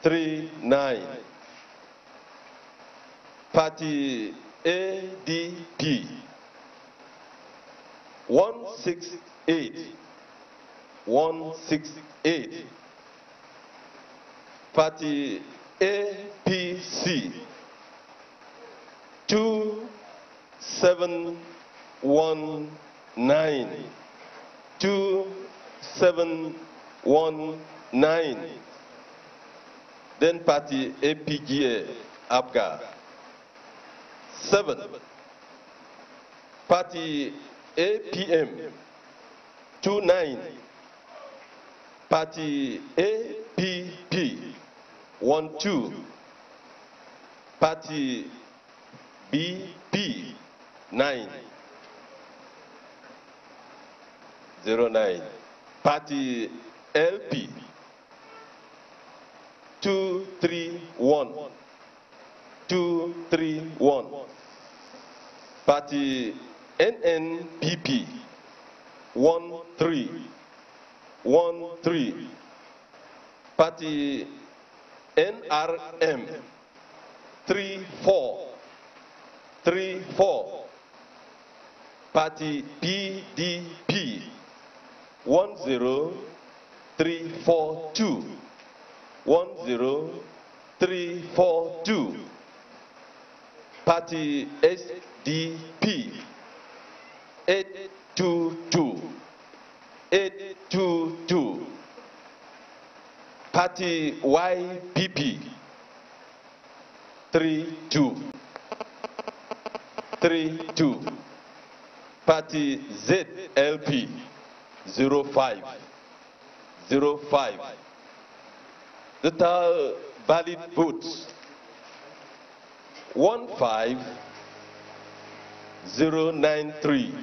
39. Party ADP, 168. 168. Party APC, 2719. 2719. Then party APGA, APGA, 7. Party APM, 29. Party APP, 12. Party BP, 9. 09. Party LP, 231. 231. Party NNPP, 13. 13. Party NRM, 34. 34. Party PDP, 10342. 10342. Party SDP, 822. 822. Party YPP, 32. 32. Party ZLP, 05. 05. Total valid votes, 15093.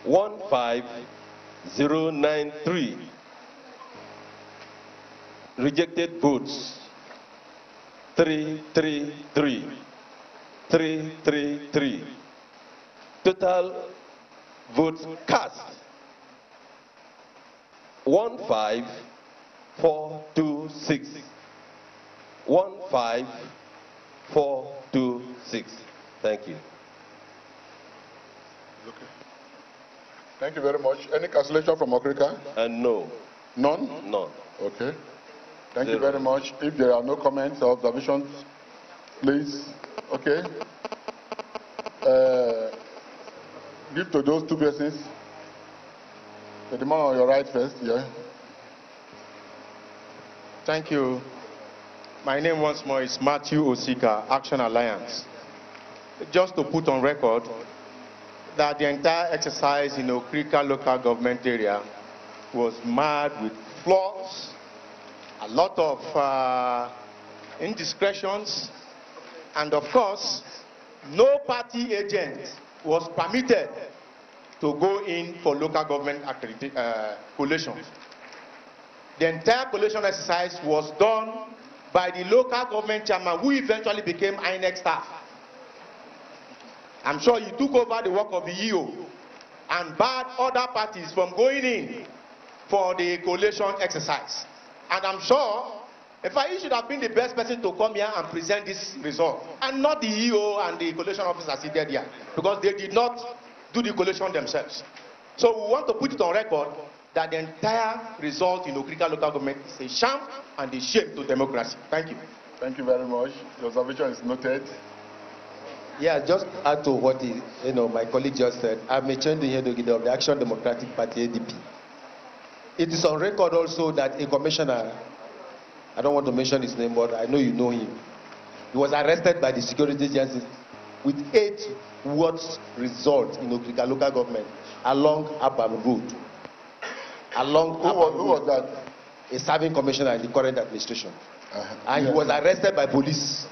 15093. Rejected votes, 333. 333. Total votes cast, 15426. 15426. Thank you. Okay. Thank you very much. Any cancellation from Okrika? No. None? None. Okay. Thank you very much. If there are no comments or observations, please. Okay. Give to those two persons. The man on your right first, yeah. Thank you. My name once more is Matthew Osika, Action Alliance. Just to put on record that the entire exercise in Okrika local government area was marred with flaws, a lot of indiscretions, and of course, no party agent was permitted to go in for local government collations. The entire collation exercise was done by the local government chairman, who eventually became INEC staff. I'm sure he took over the work of the EO and barred other parties from going in for the collation exercise. And I'm sure, in fact, he should have been the best person to come here and present this result, and not the EO and the collation officer seated here, because they did not do the collation themselves. So we want to put it on record that the entire result in Okrika local government is a sham and a shame to democracy. Thank you. Thank you very much. Your observation is noted. Yeah, just add to what my colleague just said. I'm a change here of the Action Democratic Party, ADP. It is on record also that a commissioner, I don't want to mention his name, but I know you know him, he was arrested by the security agencies with 8 words result in Okrika local government along Abam Road. Who was that? A serving commissioner in the current administration. And he was arrested by police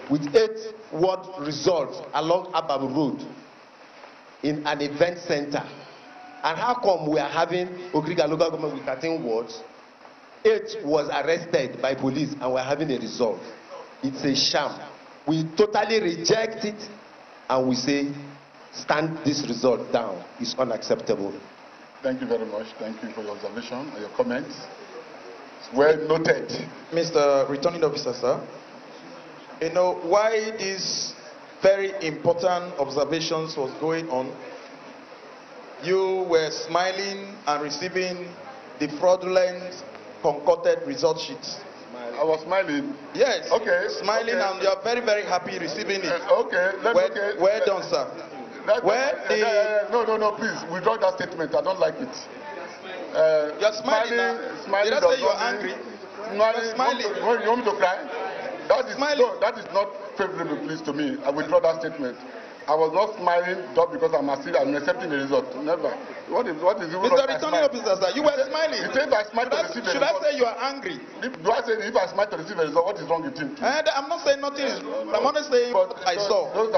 with 8 ward results along Abam Road in an event center. And how come we are having Okrika local government with 13 wards? 8 was arrested by police and we're having a result. It's a sham. We totally reject it and we say, stand this result down. It's unacceptable. Thank you very much. Thank you for your observation and your comments. It's well noted. Mr. Returning Officer, sir, you know, why these very important observations was going on, you were smiling and receiving the fraudulent concocted result sheets. I was smiling. Yes. Okay. Smiling, okay. And you are very, very happy receiving it. Okay. Well done, sir. No, please withdraw that statement. I don't like it. You're smiling. Smiling. Did I say you're angry? Smiling. You want me to cry? That is not favorable, please, to me. I withdraw that statement. I was not smiling just because I'm accepting the result. Never. What is Mr. Returning Officer, sir, you were smiling. If I smile to receive the result. Should I say you are angry? Do I say if I smile to receive the result, what is wrong with you? I'm not saying nothing. I'm only saying what I saw. Your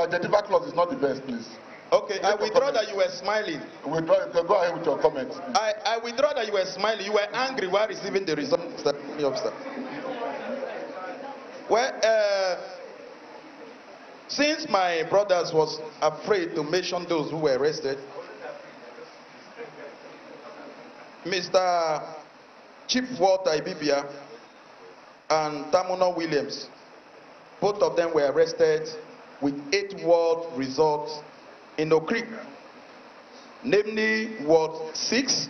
identifier clause is not the best, please. Okay, I withdraw that you were smiling. Go ahead with your comments. I withdraw that you were smiling. You were angry while receiving the result, Mr. Officer. Well, since my brothers was afraid to mention those who were arrested, Mr. Chief Walter Ibibia and Tamuno Williams, both of them were arrested with 8 ward results in Oak Creek, namely Ward 6,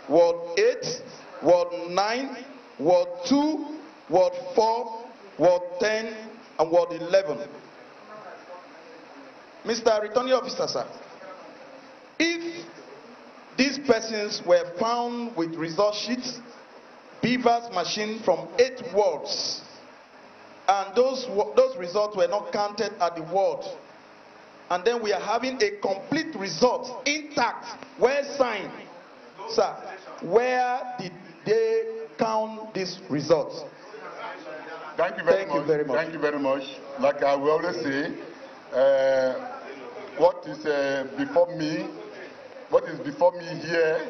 Ward 8, Ward 9, Ward 2, Ward 4, Ward 10, and Ward 11. Mr. Returning Officer, sir, if these persons were found with result sheets, beavers machine from 8 wards, and those results were not counted at the ward, and then we are having a complete result intact, well signed, sir, where did they count these results? Thank you very much. Thank you very much. Like I will always say, what is before me here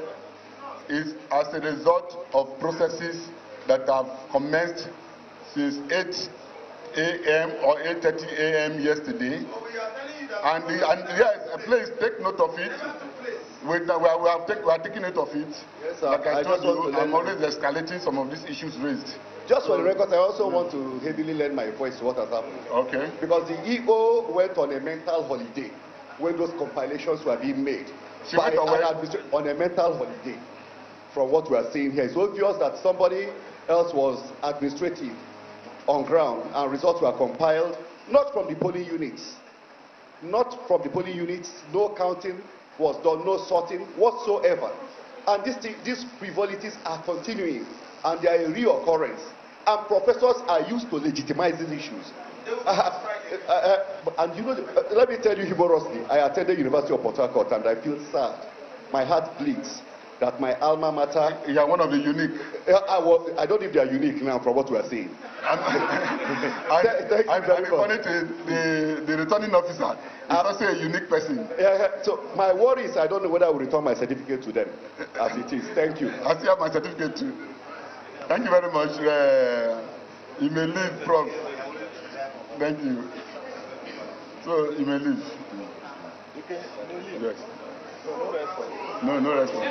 is as a result of processes that have commenced since 8 a.m. or 8:30 a.m. yesterday. And yes, please take note of it. We are taking note of it. Yes, sir. Like I told you, I'm always escalating some of these issues raised. Just for the record, I also want to heavily lend my voice to what has happened. Okay. Because the EO went on a mental holiday when those compilations were being made. She went on a mental holiday. From what we are seeing here, it's obvious that somebody else was administrative on ground and results were compiled, not from the polling units. Not from the polling units, no counting was done, no sorting whatsoever. And these frivolities are continuing and they are a reoccurrence. And professors are used to legitimizing issues. And you know, let me tell you humorously, I attended University of Port Harcourt and I feel sad. My heart bleeds that my alma mater. You are one of the unique. I don't know if they are unique now from what we are saying. I'm funny to the returning officer. He's also a unique person. So my worry is I don't know whether I will return my certificate to them as it is. Thank you. I still have my certificate too. Thank you very much. You may leave, Prof. Thank you. So you may leave. Okay, yes. No response. No response.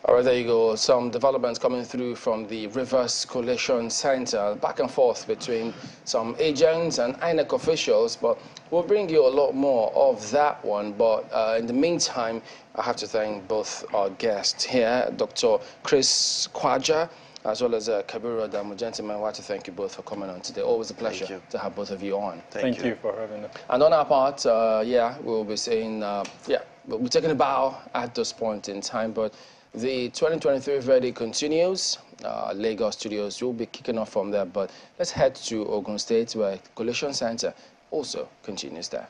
All right, there you go. Some developments coming through from the Rivers Coalition Center, back and forth between some agents and INEC officials, but we'll bring you a lot more of that one. But in the meantime, I have to thank both our guests here, Dr. Chris Kwaja, as well as Kabiru Adamu. Gentlemen, I want to thank you both for coming on today. Always a pleasure to have both of you on. Thank you for having us. And on our part, we'll be saying, we'll be taking a bow at this point in time, but the 2023 verdict continues. Lagos studios will be kicking off from there, but let's head to Ogun State, where Coalition Center also continues there.